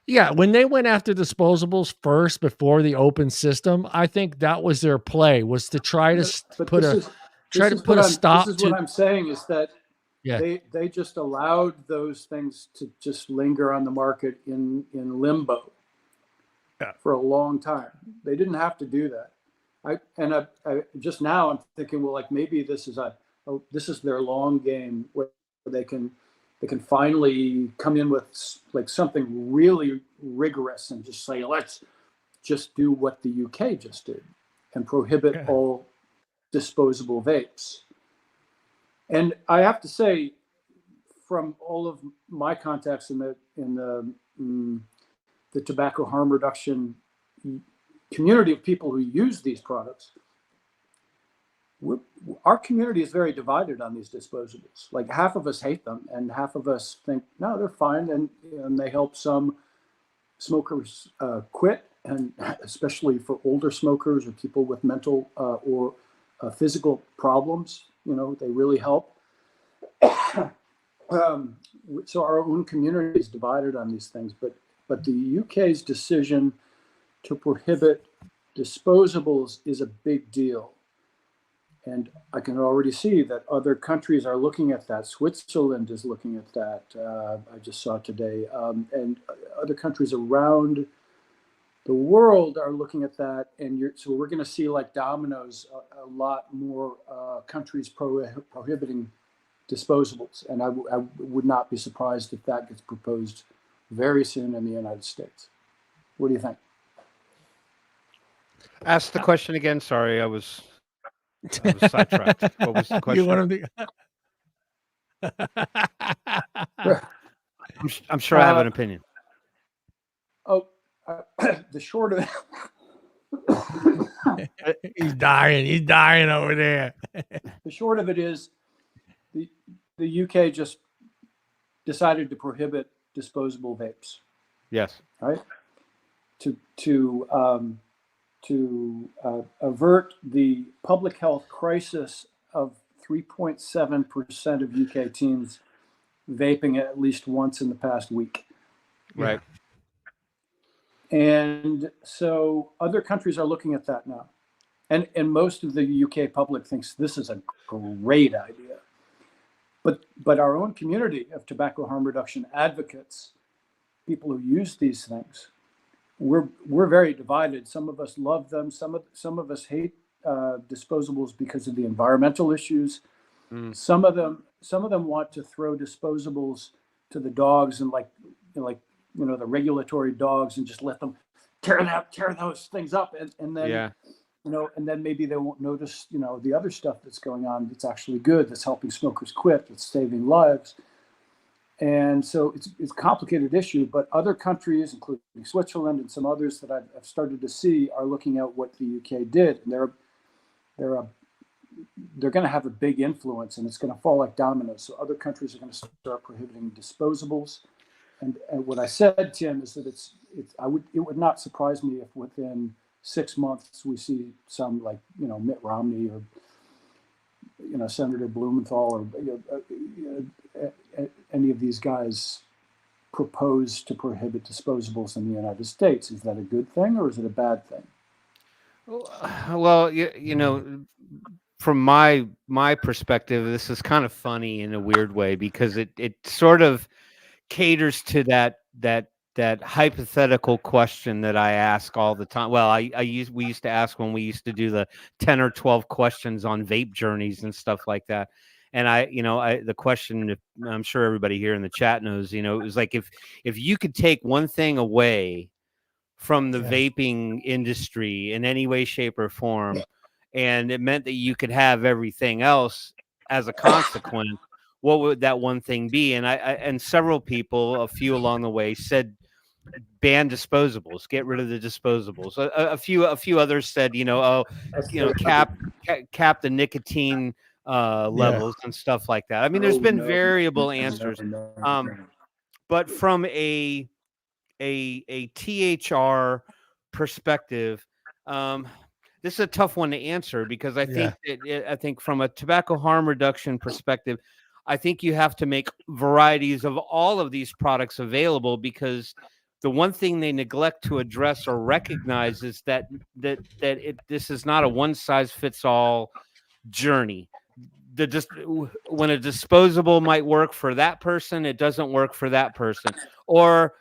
Yeah, when they went after disposables first before the open system, I think that was their play, was to try to put a stop to. This is what I'm saying is that they just allowed those things to just linger on the market in limbo for a long time. They didn't have to do that. I just now I'm thinking, well, like maybe this is their long game where they can finally come in with like something really rigorous and just say, let's just do what the UK just did and prohibit all disposable vapes. And I have to say, from all of my contacts in the tobacco harm reduction community of people who use these products, our community is very divided on these disposables. Like half of us hate them and half of us think, no, they're fine. And they help some smokers quit, and especially for older smokers or people with mental or physical problems, you know, they really help. So our own community is divided on these things, but the UK's decision to prohibit disposables is a big deal. And I can already see that other countries are looking at that. Switzerland is looking at that. I just saw today. And other countries around the world are looking at that. And so we're going to see, like dominoes, a lot more countries prohibiting disposables. And I would not be surprised if that gets proposed very soon in the United States. What do you think? Ask the question again. Sorry, I was sidetracked. What was the question? I'm sure I have an opinion. The short of it. He's dying over there. The short of it is the UK just decided to prohibit disposable vapes. Yes. Right? To avert the public health crisis of 3.7% of UK teens vaping at least once in the past week. Right. And so other countries are looking at that now. And most of the UK public thinks this is a great idea. But our own community of tobacco harm reduction advocates, people who use these things, we're very divided. Some of us love them. Some of us hate disposables because of the environmental issues. Some of them want to throw disposables to the dogs and the regulatory dogs and just let them tear those things up, and then and then maybe they won't notice the other stuff that's going on that's actually good, that's helping smokers quit, that's saving lives. And so it's a complicated issue, but other countries, including Switzerland and some others that I've started to see, are looking at what the UK did, and they're going to have a big influence, and it's going to fall like dominoes. So other countries are going to start prohibiting disposables. And what I said, Tim, is that it would not surprise me if within 6 months we see some Mitt Romney or Senator Blumenthal or any of these guys propose to prohibit disposables in the United States. Is that a good thing or is it a bad thing? Well, from my perspective, this is kind of funny in a weird way, because it sort of caters to that hypothetical question that I ask all the time. Well, we used to ask when we used to do the 10 or 12 questions on vape journeys and stuff like that. And the question, I'm sure everybody here in the chat knows, it was like, if you could take one thing away from the vaping industry in any way, shape, or form, and it meant that you could have everything else as a consequence, what would that one thing be? And and several people, a few along the way, said ban disposables, get rid of the disposables. A few others said, cap the nicotine levels and stuff like that. I mean, there's been variable answers, but from a THR perspective, this is a tough one to answer, because I think from a tobacco harm reduction perspective, I think you have to make varieties of all of these products available, because the one thing they neglect to address or recognize is that this is not a one size fits all journey. When a disposable might work for that person, it doesn't work for that person. Or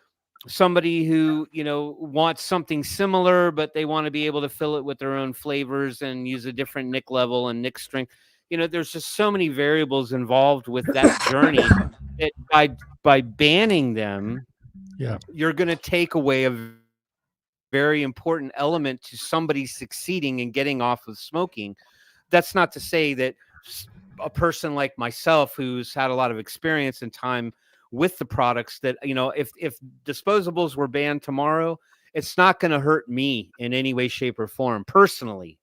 somebody who wants something similar, but they want to be able to fill it with their own flavors and use a different nick level and nick strength. There's just so many variables involved with that journey that by banning them, you're going to take away a very important element to somebody succeeding and getting off of smoking. That's not to say that a person like myself, who's had a lot of experience and time with the products, that if disposables were banned tomorrow, it's not going to hurt me in any way, shape, or form personally.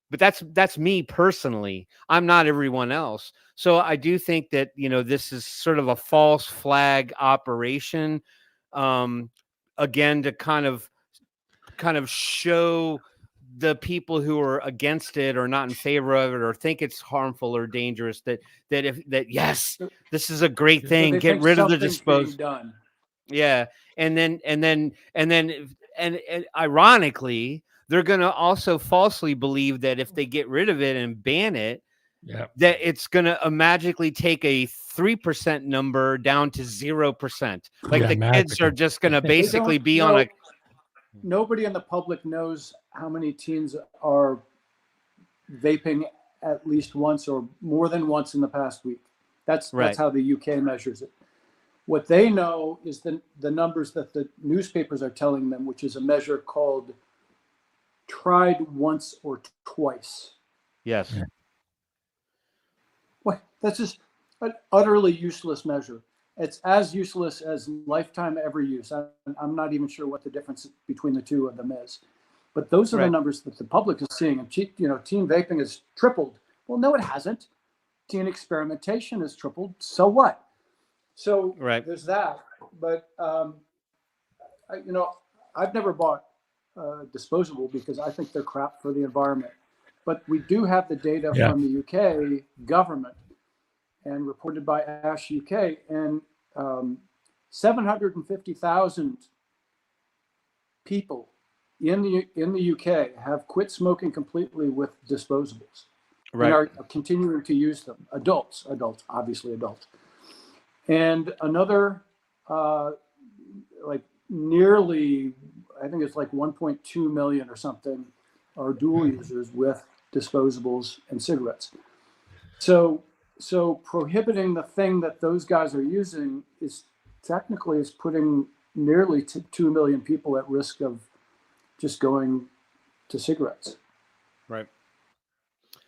But that's me personally. I'm not everyone else. So I do think that this is sort of a false flag operation, again, to kind of show the people who are against it or not in favor of it or think it's harmful or dangerous that yes, this is a great thing. Get rid of the disposable. Yeah, and ironically, they're going to also falsely believe that if they get rid of it and ban it, that it's going to magically take a 3% number down to 0%. Like the kids are just going to basically be on a. Nobody in the public knows how many teens are vaping at least once or more than once in the past week. That's how the UK measures it. What they know is the numbers that the newspapers are telling them, which is a measure called tried once or twice. Yes. Well, that's just an utterly useless measure. It's as useless as lifetime ever use. I'm not even sure what the difference between the two of them is. But those are the numbers that the public is seeing. And teen vaping has tripled. Well, no, it hasn't. Teen experimentation has tripled. So what? So there's that. But I've never bought disposable because I think they're crap for the environment. But we do have the data from the UK government and reported by Ash UK, and 750,000 people in the UK have quit smoking completely with disposables, and are continuing to use them. Adults, obviously adults, and another nearly, I think it's like 1.2 million or something, are dual users with disposables and cigarettes. So so prohibiting the thing that those guys are using is technically putting nearly 2 million people at risk of just going to cigarettes. Right.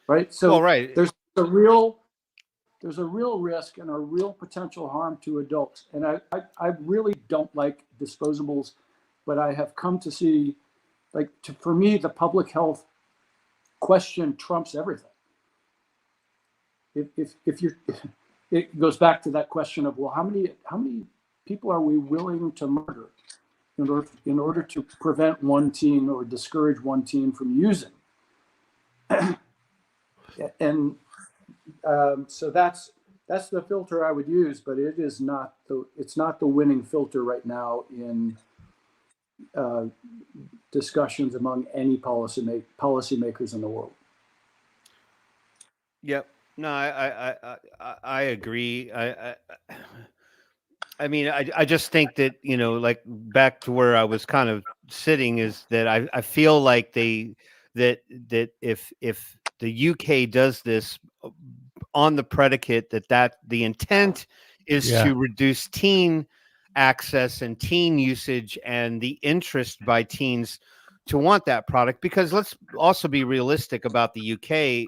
Right. So well, right. there's a real risk and a real potential harm to adults. And I really don't like disposables, but I have come to see, for me, the public health question trumps everything. If you're, it goes back to that question of, well, how many people are we willing to murder in order to prevent one teen or discourage one teen from using? And so that's the filter I would use, but it's not the winning filter right now in discussions among any policymakers in the world. Yep. No, I agree. I mean, I just think that, like back to where I was kind of sitting is that I feel like that if the UK does this on the predicate that the intent is to reduce teen access and teen usage and the interest by teens to want that product, because let's also be realistic about the UK.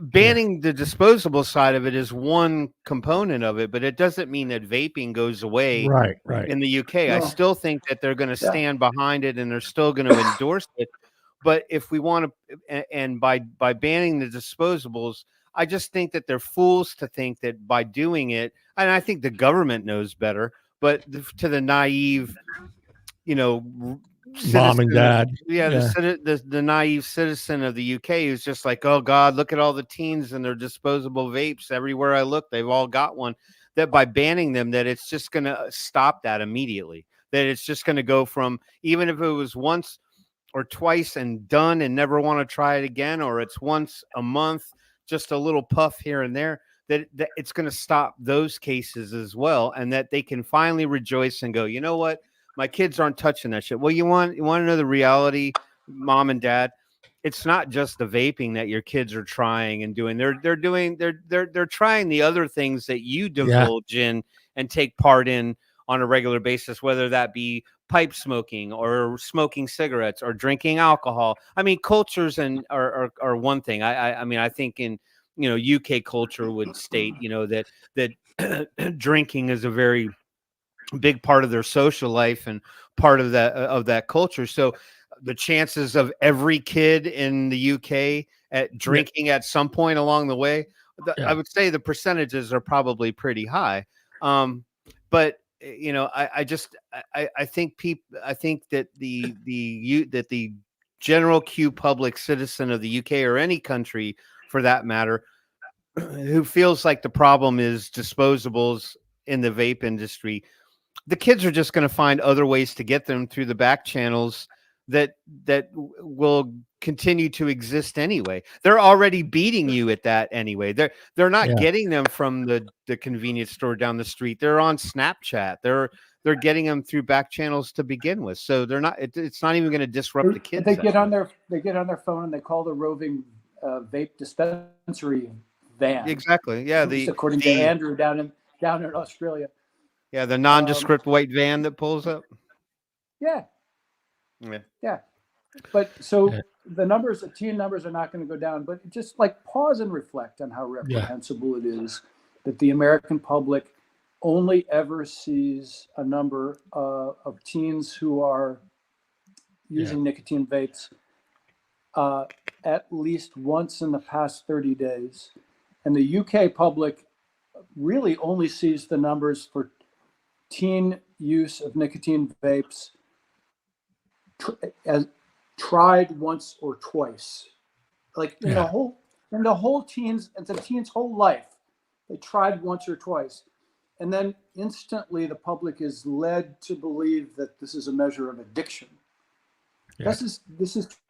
Banning the disposable side of it is one component of it, but it doesn't mean that vaping goes away in the UK. No. I still think that they're going to stand behind it and they're still going to endorse it. But if we want to, and by banning the disposables, I just think that they're fools to think that by doing it, and I think the government knows better, but to the naive, mom and dad, the naive citizen of the UK who's just like, oh God, look at all the teens and their disposable vapes everywhere I look, they've all got one. That by banning them, that it's just going to stop that immediately. That it's just going to go from, even if it was once or twice and done and never want to try it again, or it's once a month, just a little puff here and there, that it's going to stop those cases as well, and that they can finally rejoice and go, you know what? My kids aren't touching that shit. Well, you want to know the reality, mom and dad? It's not just the vaping that your kids are trying and doing. They're trying the other things that you divulge in and take part in on a regular basis, whether that be pipe smoking or smoking cigarettes or drinking alcohol. I mean, cultures are one thing. I mean, I think in UK culture would state that drinking is a very big part of their social life and part of that culture. So the chances of every kid in the UK at drinking at some point along the way, I would say the percentages are probably pretty high. But I think that the general Q public citizen of the UK, or any country for that matter, who feels like the problem is disposables in the vape industry, the kids are just going to find other ways to get them through the back channels that will continue to exist anyway. They're already beating you at that anyway. They're not getting them from the convenience store down the street. They're on Snapchat. They're getting them through back channels to begin with. So they're not. It's not even going to disrupt the kids. They get on their phone and they call the roving vape dispensary van. Exactly. Yeah. According to Andrew down in Australia. Yeah, the nondescript white van that pulls up. Yeah. But so the teen numbers are not going to go down, but just pause and reflect on how reprehensible it is that the American public only ever sees a number of teens who are using nicotine vapes at least once in the past 30 days. And the UK public really only sees the numbers for teen use of nicotine vapes as tried once or twice, in the whole teen's whole life, they tried once or twice, and then instantly the public is led to believe that this is a measure of addiction. This is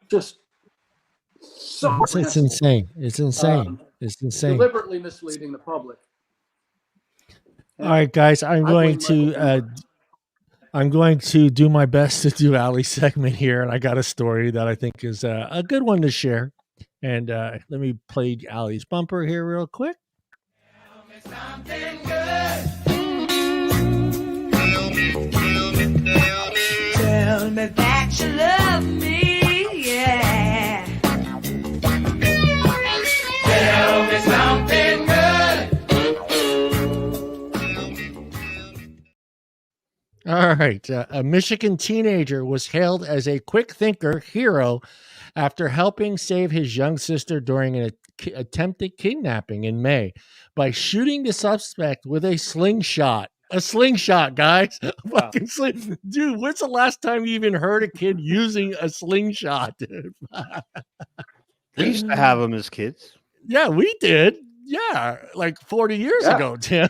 just so it's insane. It's insane. It's insane. Deliberately misleading the public. All right, guys, I'm going to do my best to do Ali's segment here, and I got a story that I think is a good one to share. And let me play Allie's bumper here real quick. Tell me that you love me, yeah. Tell me something good. All right. A Michigan teenager was hailed as a quick thinker hero after helping save his young sister during an attempted kidnapping in May by shooting the suspect with a slingshot. A slingshot, guys. Wow. Fucking sling. Dude, when's the last time you even heard a kid using a slingshot? We used to have them as kids. Yeah, we did. Yeah, like 40 years ago, Tim.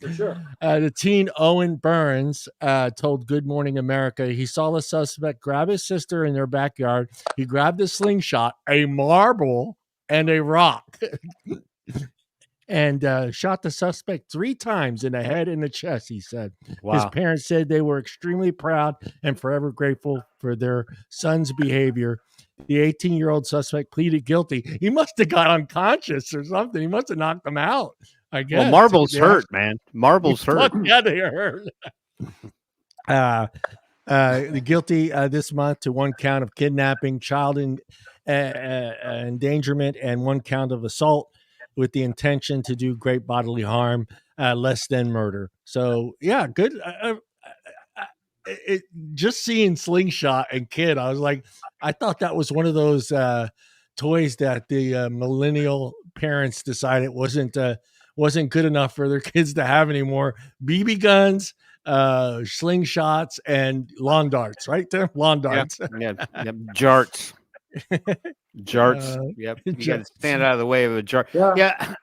For sure. The teen Owen Burns told Good Morning America he saw the suspect grab his sister in their backyard. He grabbed a slingshot, a marble, and a rock, and shot the suspect 3 times in the head and the chest, he said. Wow. His parents said they were extremely proud and forever grateful for their son's behavior. The 18-year-old suspect pleaded guilty. He must have got unconscious or something. He must have knocked him out, I guess. Well, marbles hurt, man. Marbles hurt. Yeah, they hurt. The guilty this month to 1 count of kidnapping, child endangerment, and 1 count of assault with the intention to do great bodily harm, less than murder. So, yeah, good. Just seeing slingshot and kid, I was like, I thought that was one of those toys that the millennial parents decided wasn't good enough for their kids to have anymore. BB guns, slingshots, and lawn darts, right there? Lawn darts. Yeah. Jarts. Jarts. Yep. You got to stand out of the way of a jar. Yeah.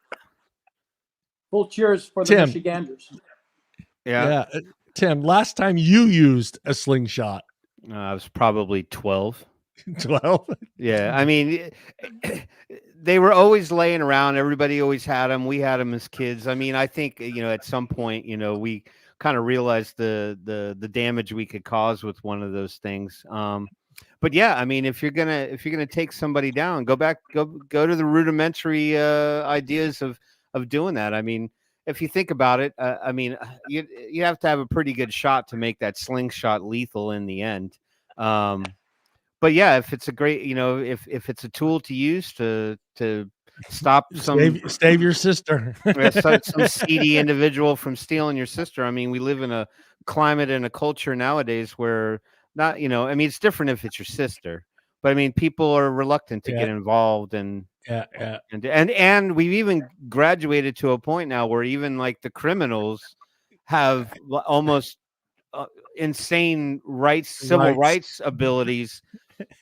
Full cheers for the Tim. Michiganders. Yeah. Tim, last time you used a slingshot? I was probably 12. 12? Yeah. I mean, they were always laying around. Everybody always had them. We had them as kids. I mean, I think, at some point, we kind of realized the damage we could cause with one of those things. But yeah, I mean, if you're gonna take somebody down, go to the rudimentary ideas of doing that. I mean, if you think about it, I mean, you have to have a pretty good shot to make that slingshot lethal in the end. But yeah, if it's a great, if it's a tool to use to stop save your sister, some seedy individual from stealing your sister. I mean, we live in a climate and a culture nowadays where I mean, it's different if it's your sister, but I mean, people are reluctant to get involved and we've even graduated to a point now where even like the criminals have almost insane civil rights abilities,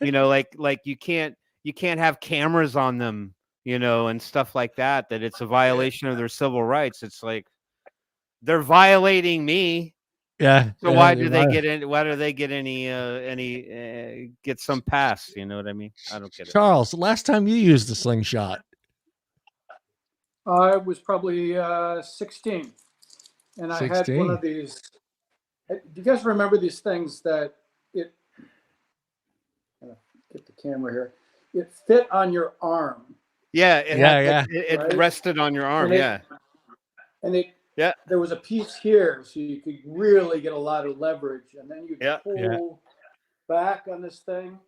like you can't have cameras on them, and stuff like that it's a violation of their civil rights. It's like they're violating me. Yeah. So why do they get in? Why do they get any get some pass? You know what I mean? I don't get it. Charles, last time you used a slingshot? I was probably 16, and 16. I had one of these. Do you guys remember these things that get the camera here? It fit on your arm. Yeah, it rested on your arm. There was a piece here, so you could really get a lot of leverage, and then you pull back on this thing.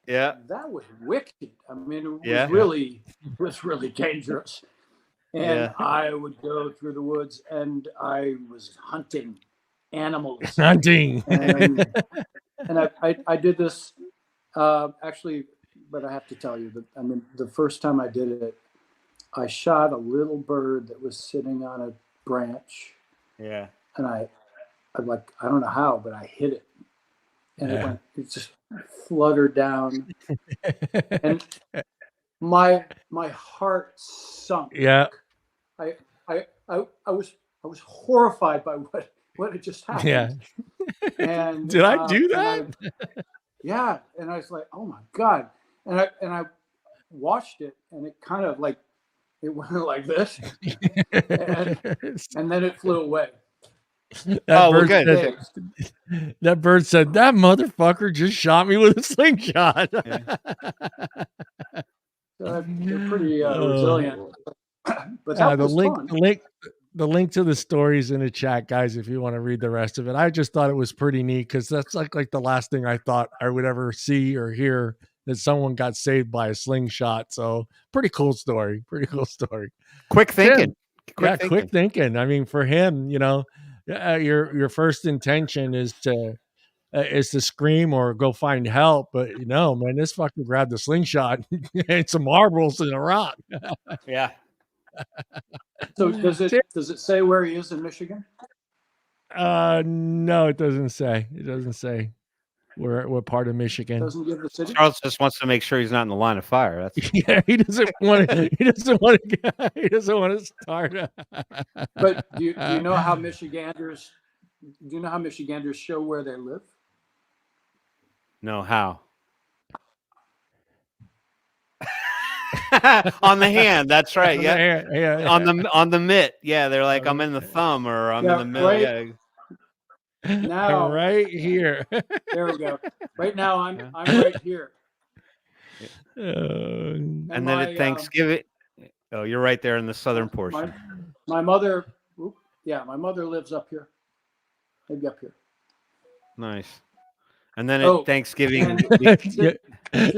Yeah, that was wicked. I mean, it was really dangerous. And I would go through the woods, and I was hunting animals. Hunting. And I did this actually, but I have to tell you that I mean, the first time I did it, I shot a little bird that was sitting on a branch, and I don't know how, but I hit it, and it just fluttered down, and my heart sunk. I was horrified by what had just happened. And did I do that? And I was like, oh my God, and I watched it, and it kind of like. It went like this, and then it flew away. That bird said, "That motherfucker just shot me with a slingshot." They're pretty resilient, but that the was link, fun. the link to the stories in the chat, guys, if you want to read the rest of it. I just thought it was pretty neat because that's like the last thing I thought I would ever see or hear, that someone got saved by a slingshot. So pretty cool story. Pretty cool story. Quick thinking. Tim, quick thinking. I mean, for him, your first intention is to scream or go find help, but man, this fucker grabbed a slingshot and some marbles and a rock. Yeah. So does it say where he is in Michigan? No, it doesn't say. It doesn't say what part of Michigan. Doesn't give the city. Charles just wants to make sure he's not in the line of fire. That's Yeah, he doesn't want to. He doesn't want to. He doesn't want to start. But do you know how Michiganders? Do you know how Michiganders show where they live? no how. On the hand, that's right. Yeah. Yeah. On the mitt. Yeah, they're like, I'm in the thumb or I'm in the middle. Right. Yeah. Now, right here. there we go. Right now, I'm right here. And then at Thanksgiving, oh, you're right there in the southern portion. My mother, my mother lives up here. Maybe up here. Nice. And then at Thanksgiving,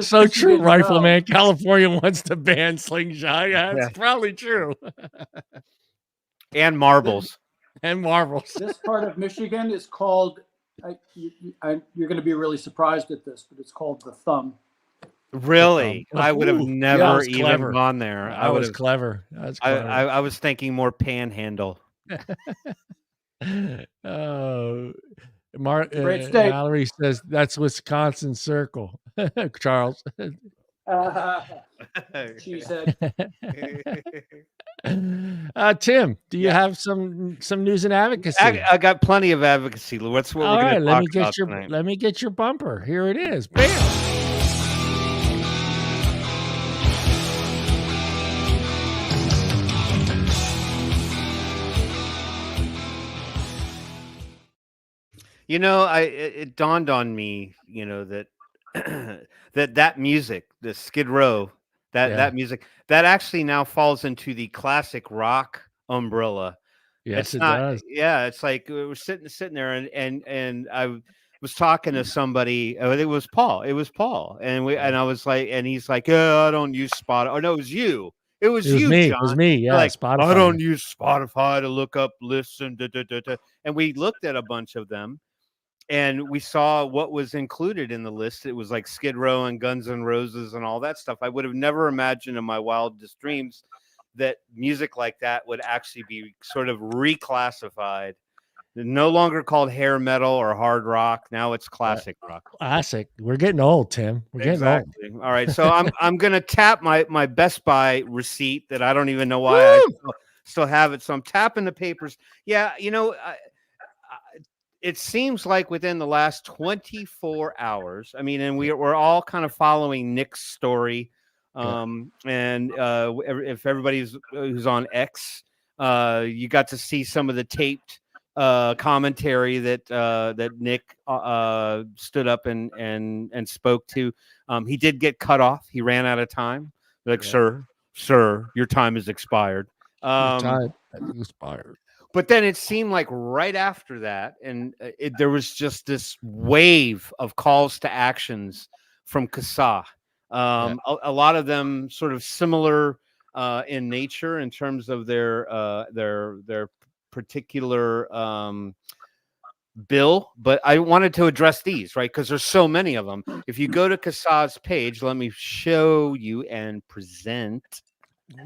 So true, Rifleman. California wants to ban slingshot. Yeah, it's probably true. And marbles. And marbles. This part of Michigan is called, you're going to be really surprised at this, but it's called the Thumb. Really? I would have never even clever. gone there. That was clever. I was thinking more Panhandle. Oh, Great state. Mallory says that's Wisconsin Circle. Charles. She said. Tim, do you have some news and advocacy? I got plenty of advocacy. What's what All we're right, going to talk about tonight? Let me get your bumper. Here it is. Bam. It dawned on me, that that music, the Skid Row, that music, that actually now falls into the classic rock umbrella. Yes, it does. Yeah, it's like we're sitting there, and I was talking to somebody. It was Paul, and I was like, and he's like, "Yeah, I don't use Spotify." Oh no, it was you. It was you, me. John. It was me. Yeah, like, Spotify. I don't use Spotify to look up lists and and we looked at a bunch of them. And we saw what was included in the list. It was like Skid Row and Guns N' Roses and all that stuff. I would have never imagined in my wildest dreams that music like that would actually be sort of reclassified. No longer called hair metal or hard rock. Now it's classic rock. Classic. We're getting old, Tim. We're getting old. All right. So I'm gonna tap my Best Buy receipt that I don't even know why I still have it. So I'm tapping the papers. Yeah, it seems like within the last 24 hours, I mean, and we're all kind of following Nick's story. And if everybody's who's on X, you got to see some of the taped commentary that Nick stood up and spoke to. He did get cut off. He ran out of time. Like, sir, your time is expired. Time expired. But then it seemed like right after that, and there was just this wave of calls to actions from CASA. A lot of them sort of similar in nature in terms of their particular bill. But I wanted to address these, right? Because there's so many of them. If you go to CASA's page, let me show you and present.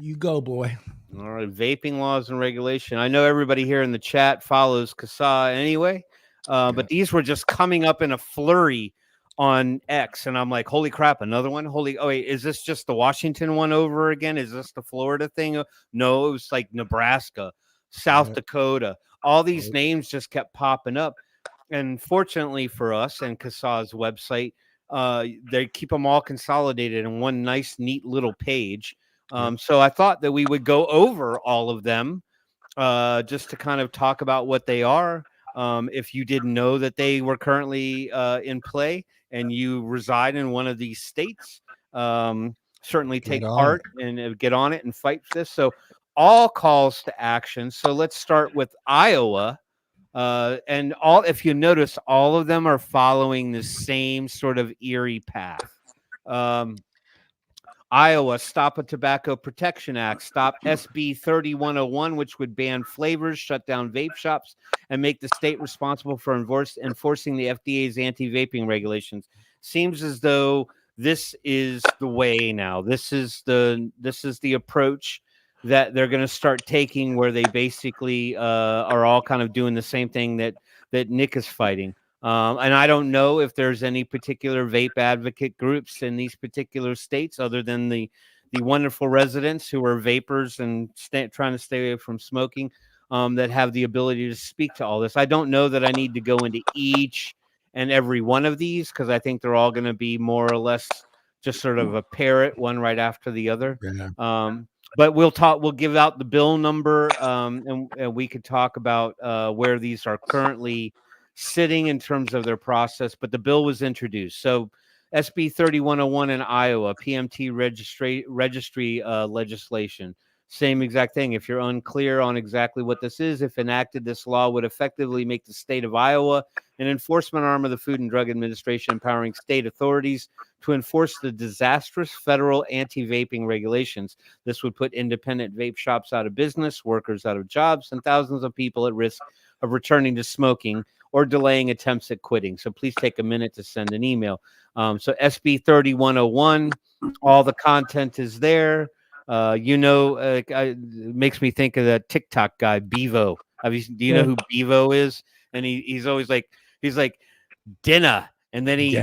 You go, boy. All right, vaping laws and regulation. I know everybody here in the chat follows CASA anyway, but these were just coming up in a flurry on X, and I'm like, holy crap, another one? Oh wait, is this just the Washington one over again? Is this the Florida thing? No, it was like Nebraska, South Dakota. All these names just kept popping up, and fortunately for us and CASA's website, they keep them all consolidated in one nice, neat little page. So I thought that we would go over all of them just to kind of talk about what they are. If you didn't know that they were currently in play and you reside in one of these states. certainly Get take on part and get on it and fight for this. So all calls to action. So let's start with Iowa. And all, if you notice, all of them are following the same sort of eerie path. Iowa, Stop a Tobacco Protection Act, stop SB 3101, which would ban flavors, shut down vape shops, and make the state responsible for enforcing the FDA's anti-vaping regulations. Seems as though this is the way now. This is the approach that they're going to start taking, where they basically are all kind of doing the same thing that Nick is fighting. And I don't know if there's any particular vape advocate groups in these particular states other than the wonderful residents who are vapors and trying to stay away from smoking, that have the ability to speak to all this. I don't know that I need to go into each and every one of these, because I think they're all going to be more or less just sort of a parrot, one right after the other. Yeah. But we'll give out the bill number, and we could talk about where these are currently sitting in terms of their process. But the bill was introduced. So SB 3101 in Iowa, PMT registry legislation. Same exact thing. If you're unclear on exactly what this is, if enacted, this law would effectively make the state of Iowa an enforcement arm of the Food and Drug Administration, empowering state authorities to enforce the disastrous federal anti-vaping regulations. This would put independent vape shops out of business, workers out of jobs, and thousands of people at risk of returning to smoking or delaying attempts at quitting. So please take a minute to send an email. So SB 3101, all the content is there. It makes me think of that TikTok guy, Bevo. Do you know who Bevo is? And he's always like, he's like, dinner. And then he's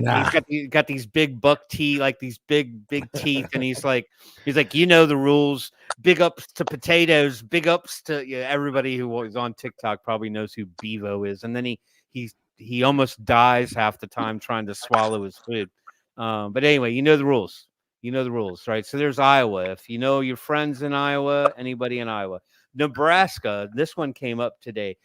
got these big buck teeth, like these big teeth. And he's like, you know the rules. Big ups to potatoes. Big ups to everybody who was on TikTok probably knows who Bevo is. And then he almost dies half the time trying to swallow his food. But anyway, you know the rules. You know the rules, right? So there's Iowa. If you know your friends in Iowa, anybody in Iowa. Nebraska, this one came up today.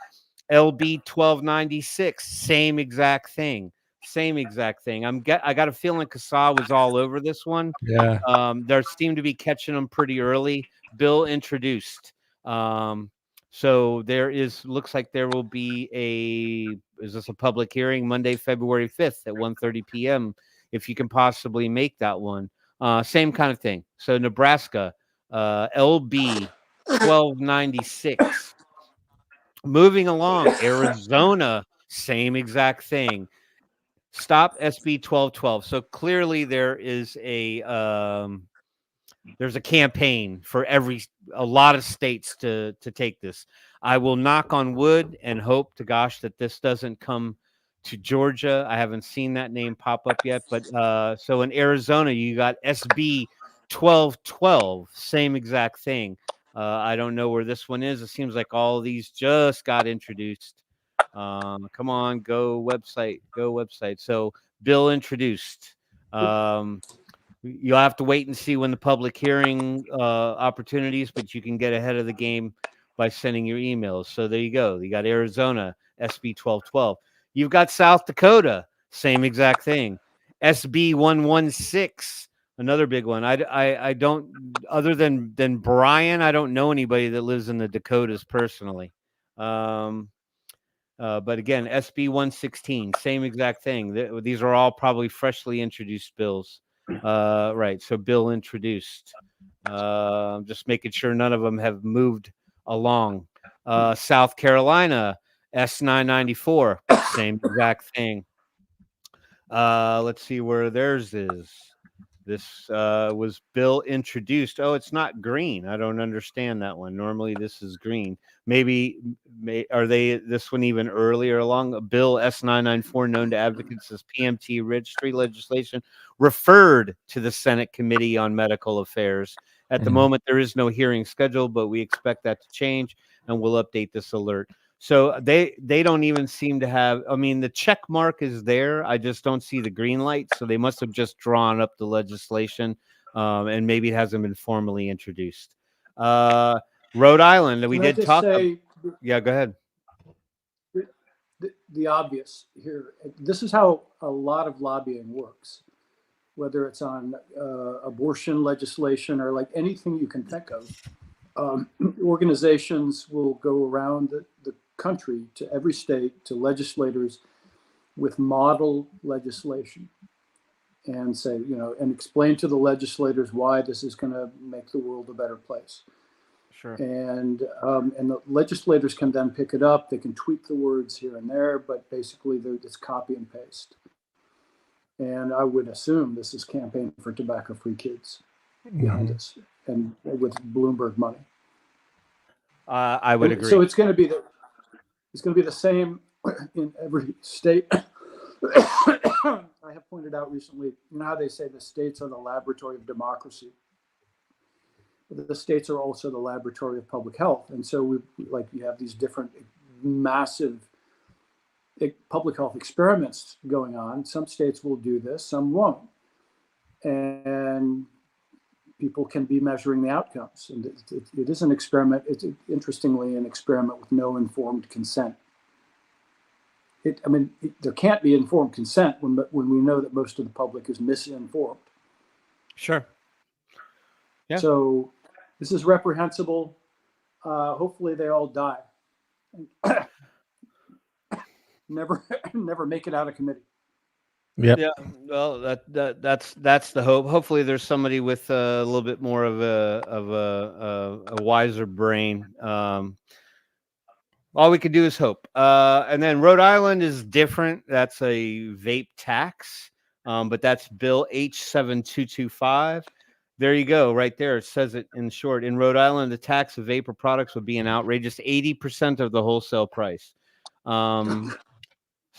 LB 1296, same exact thing. Same exact thing. I got a feeling Kassaw was all over this one. Yeah. There seemed to be catching them pretty early. Bill introduced. So looks like there will be is this a public hearing? Monday, February 5th at 1:30 p.m. if you can possibly make that one. Same kind of thing. So Nebraska, LB 1296. Moving along, Arizona, same exact thing. Stop SB 1212. So clearly there is there's a campaign for a lot of states to take this. I will knock on wood and hope to gosh that this doesn't come to Georgia. I haven't seen that name pop up yet, but so in Arizona you got SB 1212, same exact thing. I don't know where this one is. It seems like all of these just got introduced. Come on, go website. So bill introduced. You'll have to wait and see when the public hearing opportunities, but you can get ahead of the game by sending your emails. So there you go. You got Arizona, SB 1212. You've got South Dakota, same exact thing. SB 116, another big one. I don't, other than Brian, I don't know anybody that lives in the Dakotas personally. But again, SB 116, same exact thing. These are all probably freshly introduced bills. Right. So bill introduced. Just making sure none of them have moved along. South Carolina, S994, same exact thing. Let's see where theirs is. This was bill introduced. Oh, it's not green. I don't understand that one. Normally this is green. Are they this one even earlier along? Bill S994, known to advocates as PMT registry legislation, referred to the Senate Committee on Medical Affairs. At the moment, there is no hearing scheduled, but we expect that to change, and we'll update this alert. So they don't even seem to have, I mean, the check mark is there. I just don't see the green light. So they must have just drawn up the legislation, and maybe it hasn't been formally introduced. Rhode Island, we did talk. Yeah, go ahead. The obvious here. This is how a lot of lobbying works. whether it's on abortion legislation or like anything you can think of. Organizations will go around the country to every state, to legislators with model legislation and say, and explain to the legislators why this is going to make the world a better place. Sure. And the legislators can then pick it up. They can tweak the words here and there, but basically it's copy and paste. And I would assume this is Campaign for Tobacco-Free Kids behind us, and with Bloomberg money. I would agree. So it's going to be the same in every state. I have pointed out recently, how they say the states are the laboratory of democracy. The states are also the laboratory of public health, and so you have these different massive public health experiments going on. Some states will do this, some won't, and people can be measuring the outcomes. And it is an experiment. It's interestingly an experiment with no informed consent. There can't be informed consent when we know that most of the public is misinformed. Sure. Yeah. So this is reprehensible. Hopefully they all die. Never make it out of committee. Yep. Yeah. Well, that's the hope. Hopefully there's somebody with a little bit more of a wiser brain. All we can do is hope. And then Rhode Island is different. That's a vape tax, but that's Bill H7225. There you go, right there. It says it in short. In Rhode Island, the tax of vapor products would be an outrageous 80% of the wholesale price.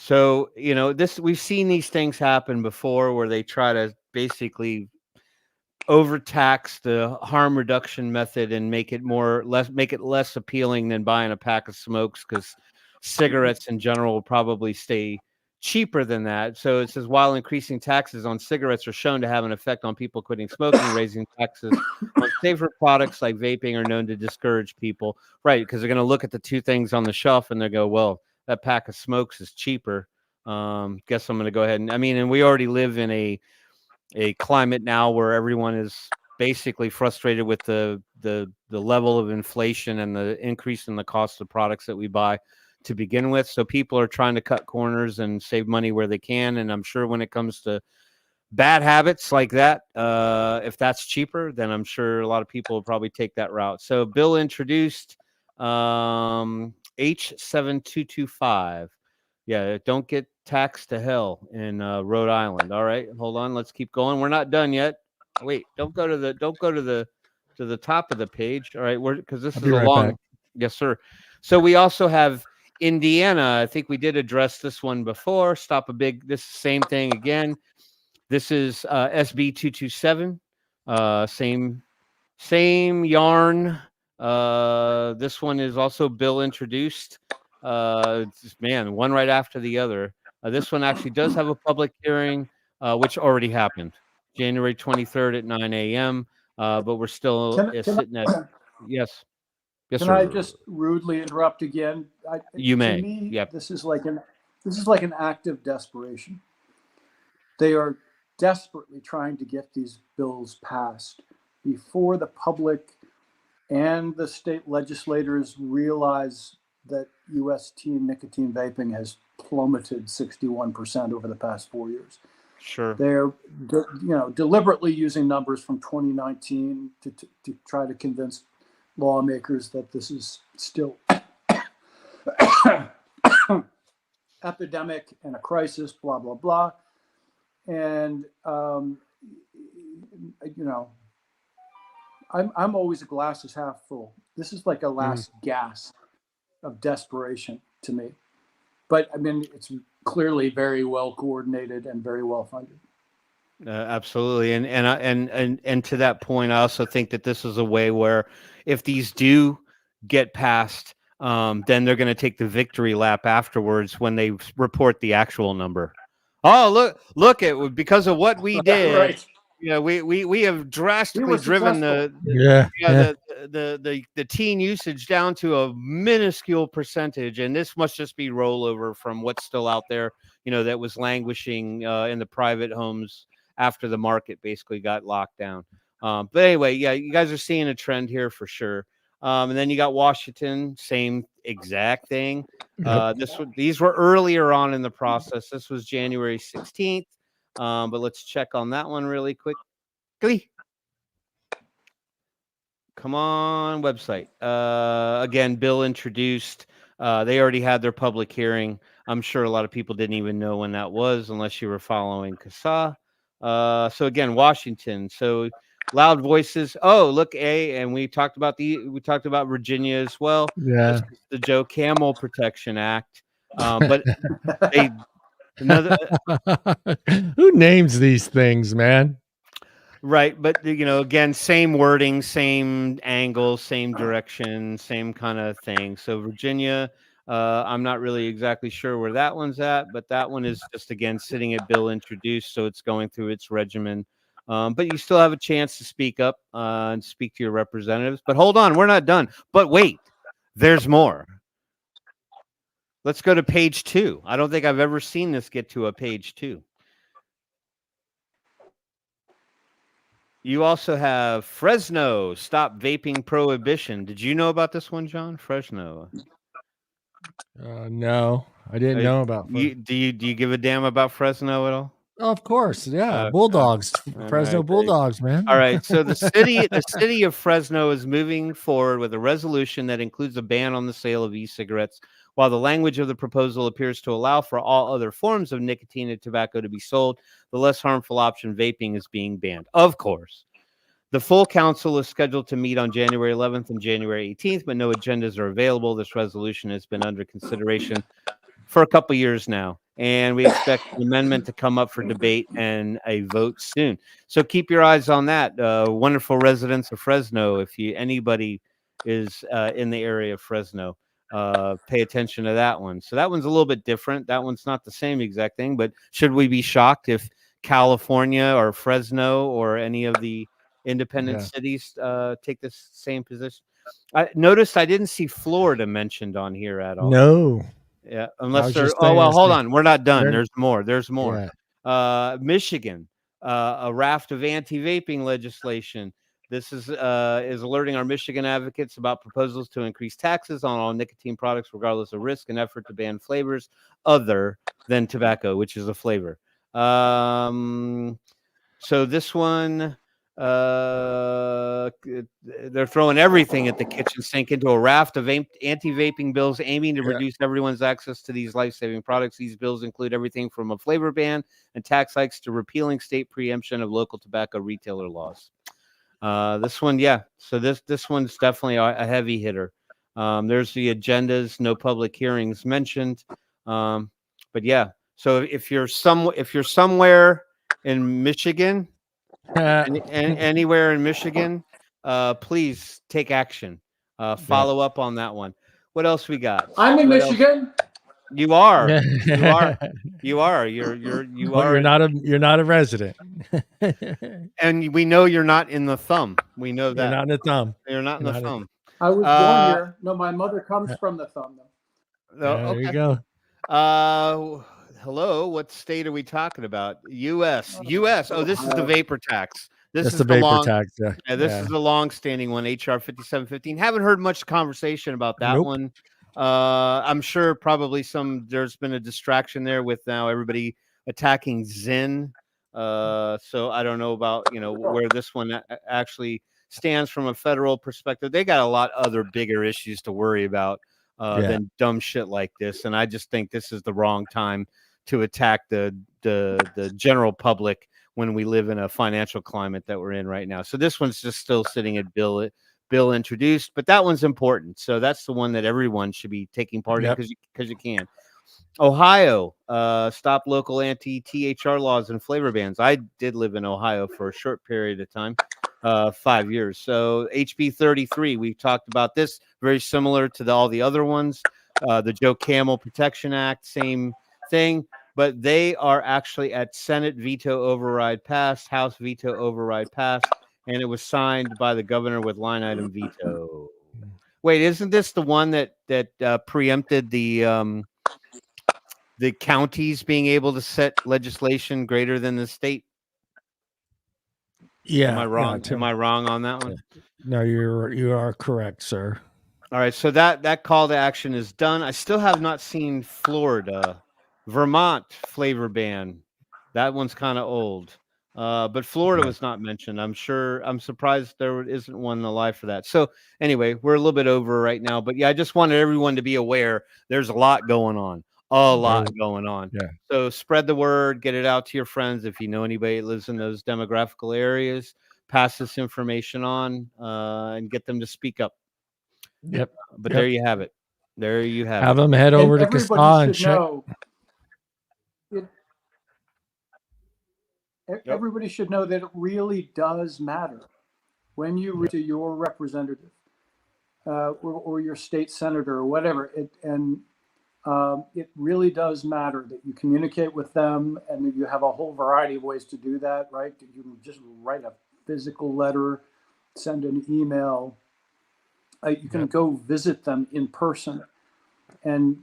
So, we've seen these things happen before where they try to basically overtax the harm reduction method and make it less appealing than buying a pack of smokes, because cigarettes in general will probably stay cheaper than that. So it says, while increasing taxes on cigarettes are shown to have an effect on people quitting smoking, raising taxes on safer products like vaping are known to discourage people. Right, because they're going to look at the two things on the shelf and they go, well, that pack of smokes is cheaper. Guess I'm going to go ahead and we already live in a climate now where everyone is basically frustrated with the level of inflation and the increase in the cost of products that we buy to begin with. So people are trying to cut corners and save money where they can. And I'm sure when it comes to bad habits like that, if that's cheaper, then I'm sure a lot of people will probably take that route. So bill introduced H7225. Yeah, don't get taxed to hell in Rhode Island. All right, hold on, let's keep going. We're not done yet. Wait, don't go to the top of the page. All right, because this is a long. Yes, sir. So we also have Indiana. I think we did address this one before. This is the same thing again. This is SB 227. Same yarn. This one is also bill introduced. One right after the other. This one actually does have a public hearing, which already happened, January 23rd at 9 a.m. But we're still sitting at yes. Yes, Can sir. I just rudely interrupt again? You may. To me, Yep. This is like an act of desperation. They are desperately trying to get these bills passed before the public and the state legislators realize that U.S. teen nicotine vaping has plummeted 61% over the past 4 years. Sure. They're deliberately using numbers from 2019 to try to convince lawmakers that this is still epidemic and a crisis, blah, blah, blah. And, I'm always a glass is half full. This is like a last gasp of desperation to me. But it's clearly very well coordinated and very well funded. Absolutely, and to that point, I also think that this is a way where if these do get passed, then they're going to take the victory lap afterwards when they report the actual number. Oh, look at because of what we did. Right. Yeah, we have drastically driven the teen usage down to a minuscule percentage, and this must just be rollover from what's still out there, that was languishing in the private homes after the market basically got locked down. But anyway, yeah, you guys are seeing a trend here for sure. And then you got Washington, same exact thing. These were earlier on in the process. This was January 16th. But let's check on that one really quickly. Come on, website. Again, bill introduced. They already had their public hearing. I'm sure a lot of people didn't even know when that was, unless you were following CASA. So again, Washington. So loud voices. Oh, look, and we talked about Virginia as well. Yeah. The Joe Camel Protection Act. But they another Who names these things, man? right, but again, same wording, same angle, same direction, same kind of thing. So Virginia, I'm not really exactly sure where that one's at, but that one is just again sitting at bill introduced, so it's going through its regimen. But you still have a chance to speak up and speak to your representatives. But hold on, we're not done. But wait, there's more. Let's go to page 2. I don't think I've ever seen this get to a page 2. You also have Fresno stop vaping prohibition. Did you know about this one, John? Fresno. No, I didn't know about. Do you give a damn about Fresno at all? Oh, of course, yeah. Bulldogs, Fresno Bulldogs, man. All right. So the city of Fresno is moving forward with a resolution that includes a ban on the sale of e-cigarettes. While the language of the proposal appears to allow for all other forms of nicotine and tobacco to be sold, the less harmful option, vaping, is being banned. Of course. The full council is scheduled to meet on January 11th and January 18th, but no agendas are available. This resolution has been under consideration for a couple years now, and we expect the amendment to come up for debate and a vote soon. So keep your eyes on that. Wonderful residents of Fresno, if anybody is in the area of Fresno, pay attention to that one. So that one's a little bit different. That one's not the same exact thing, but should we be shocked if California or Fresno or any of the independent cities take this same position? I noticed I didn't see Florida mentioned on here at all. No. Yeah, unless they're. Oh well, hold on. We're not done. There's more. There's more. Yeah. Michigan, a raft of anti-vaping legislation. This is alerting our Michigan advocates about proposals to increase taxes on all nicotine products, regardless of risk, and effort to ban flavors other than tobacco, which is a flavor. So this one, they're throwing everything at the kitchen sink into a raft of anti-vaping bills aiming to reduce everyone's access to these life-saving products. These bills include everything from a flavor ban and tax hikes to repealing state preemption of local tobacco retailer laws. This one, yeah. So this one's definitely a heavy hitter. There's the agendas, no public hearings mentioned. But yeah. So if you're somewhere in Michigan, anywhere in Michigan, please take action. Follow up on that one. What else we got? I'm in Michigan. You are. You are. You're not a resident. And we know you're not in the thumb. We know that. You're not in the thumb. You're not in the thumb. I was born here. No, my mother comes from the thumb, though. Okay. There you go. Hello. What state are we talking about? U.S. Oh, this is the vapor tax. This is the vapor tax. Yeah, this is the long-standing one, HR 5715. Haven't heard much conversation about that one. I'm sure probably there's been a distraction there with now everybody attacking Zyn. So I don't know about, where this one actually stands from a federal perspective. They got a lot other bigger issues to worry about than dumb shit like this. And I just think this is the wrong time to attack the general public when we live in a financial climate that we're in right now. So this one's just still sitting at bill introduced, but that one's important. So that's the one that everyone should be taking part in because you can. Ohio, stop local anti-THR laws and flavor bans. I did live in Ohio for a short period of time, 5 years. So HB 33, we've talked about this, very similar to all the other ones. The Joe Camel Protection Act, same thing, but they are actually at Senate veto override passed, House veto override passed, and it was signed by the governor with line item veto. Wait, isn't this the one that preempted the counties being able to set legislation greater than the state? Yeah. Am I wrong? Tim. Am I wrong on that one? No, you are correct, sir. All right, so that call to action is done. I still have not seen Florida, Vermont flavor ban. That one's kind of old, but Florida was not mentioned. I'm surprised there isn't one alive for that. So anyway, we're a little bit over right now, but yeah, I just wanted everyone to be aware. There's a lot going on, Yeah. So spread the word, get it out to your friends. If you know anybody that lives in those demographical areas, pass this information on and get them to speak up. Yep. But Yep. there you have it. There you have Have it. them head And over to everybody Kassan and should check. know. Everybody should know that it really does matter when you reach to your representative or your state senator or whatever. It really does matter that you communicate with them, and that you have a whole variety of ways to do that, right? You can just write a physical letter, send an email. You can go visit them in person, and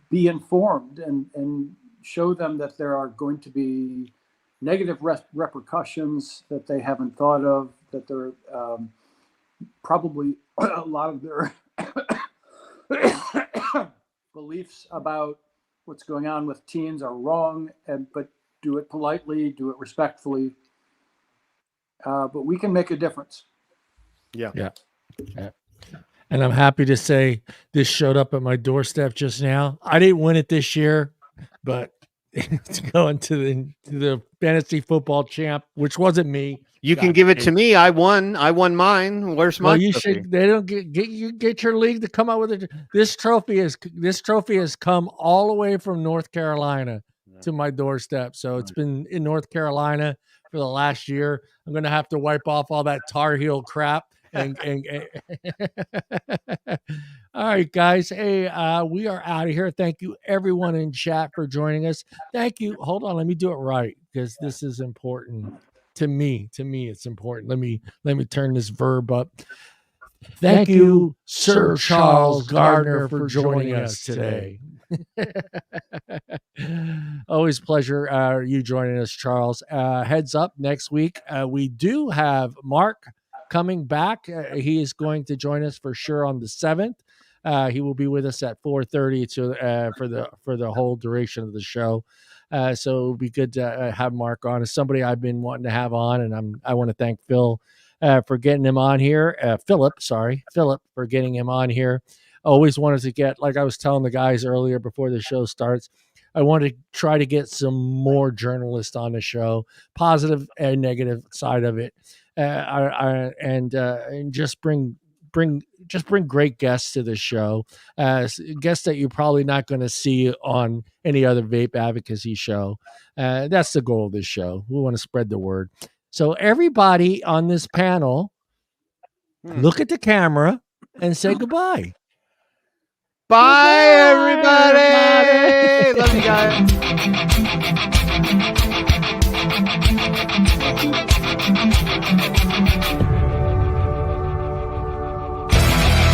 be informed and show them that there are going to be negative repercussions that they haven't thought of, that there are probably a lot of their beliefs about what's going on with teens are wrong, but do it politely, do it respectfully. But we can make a difference. Yeah. And I'm happy to say this showed up at my doorstep just now. I didn't win it this year, but it's going to the fantasy football champ, which wasn't me. You can give it to me. I won mine. Where's my Well, you trophy? should. They don't get your league to come out with it. This trophy has come all the way from North Carolina to my doorstep. So it's been in North Carolina for the last year. I'm going to have to wipe off all that Tar Heel crap. And all right, guys. Hey, we are out of here. Thank you, everyone in chat, for joining us. Thank you. Hold on, let me do it right, because this is important to me. To me, it's important. Let me turn this verb up. Thank you, Sir Charles Gardner, for joining us today. Always pleasure you joining us, Charles. Heads up, next week we do have Mark coming back. He is going to join us for sure on the 7th. He will be with us at 4:30 for the whole duration of the show. So it'll be good to have Mark on. It's somebody I've been wanting to have on, and I want to thank Phil for getting him on here. Phillip for getting him on here. Always wanted to get, like I was telling the guys earlier before the show starts, I want to try to get some more journalists on the show, positive and negative side of it, and just bring great guests to the show, guests that you're probably not going to see on any other vape advocacy show. That's the goal of this show. We want to spread the word. So everybody on this panel, look at the camera and say goodbye. Bye, everybody. Love you guys.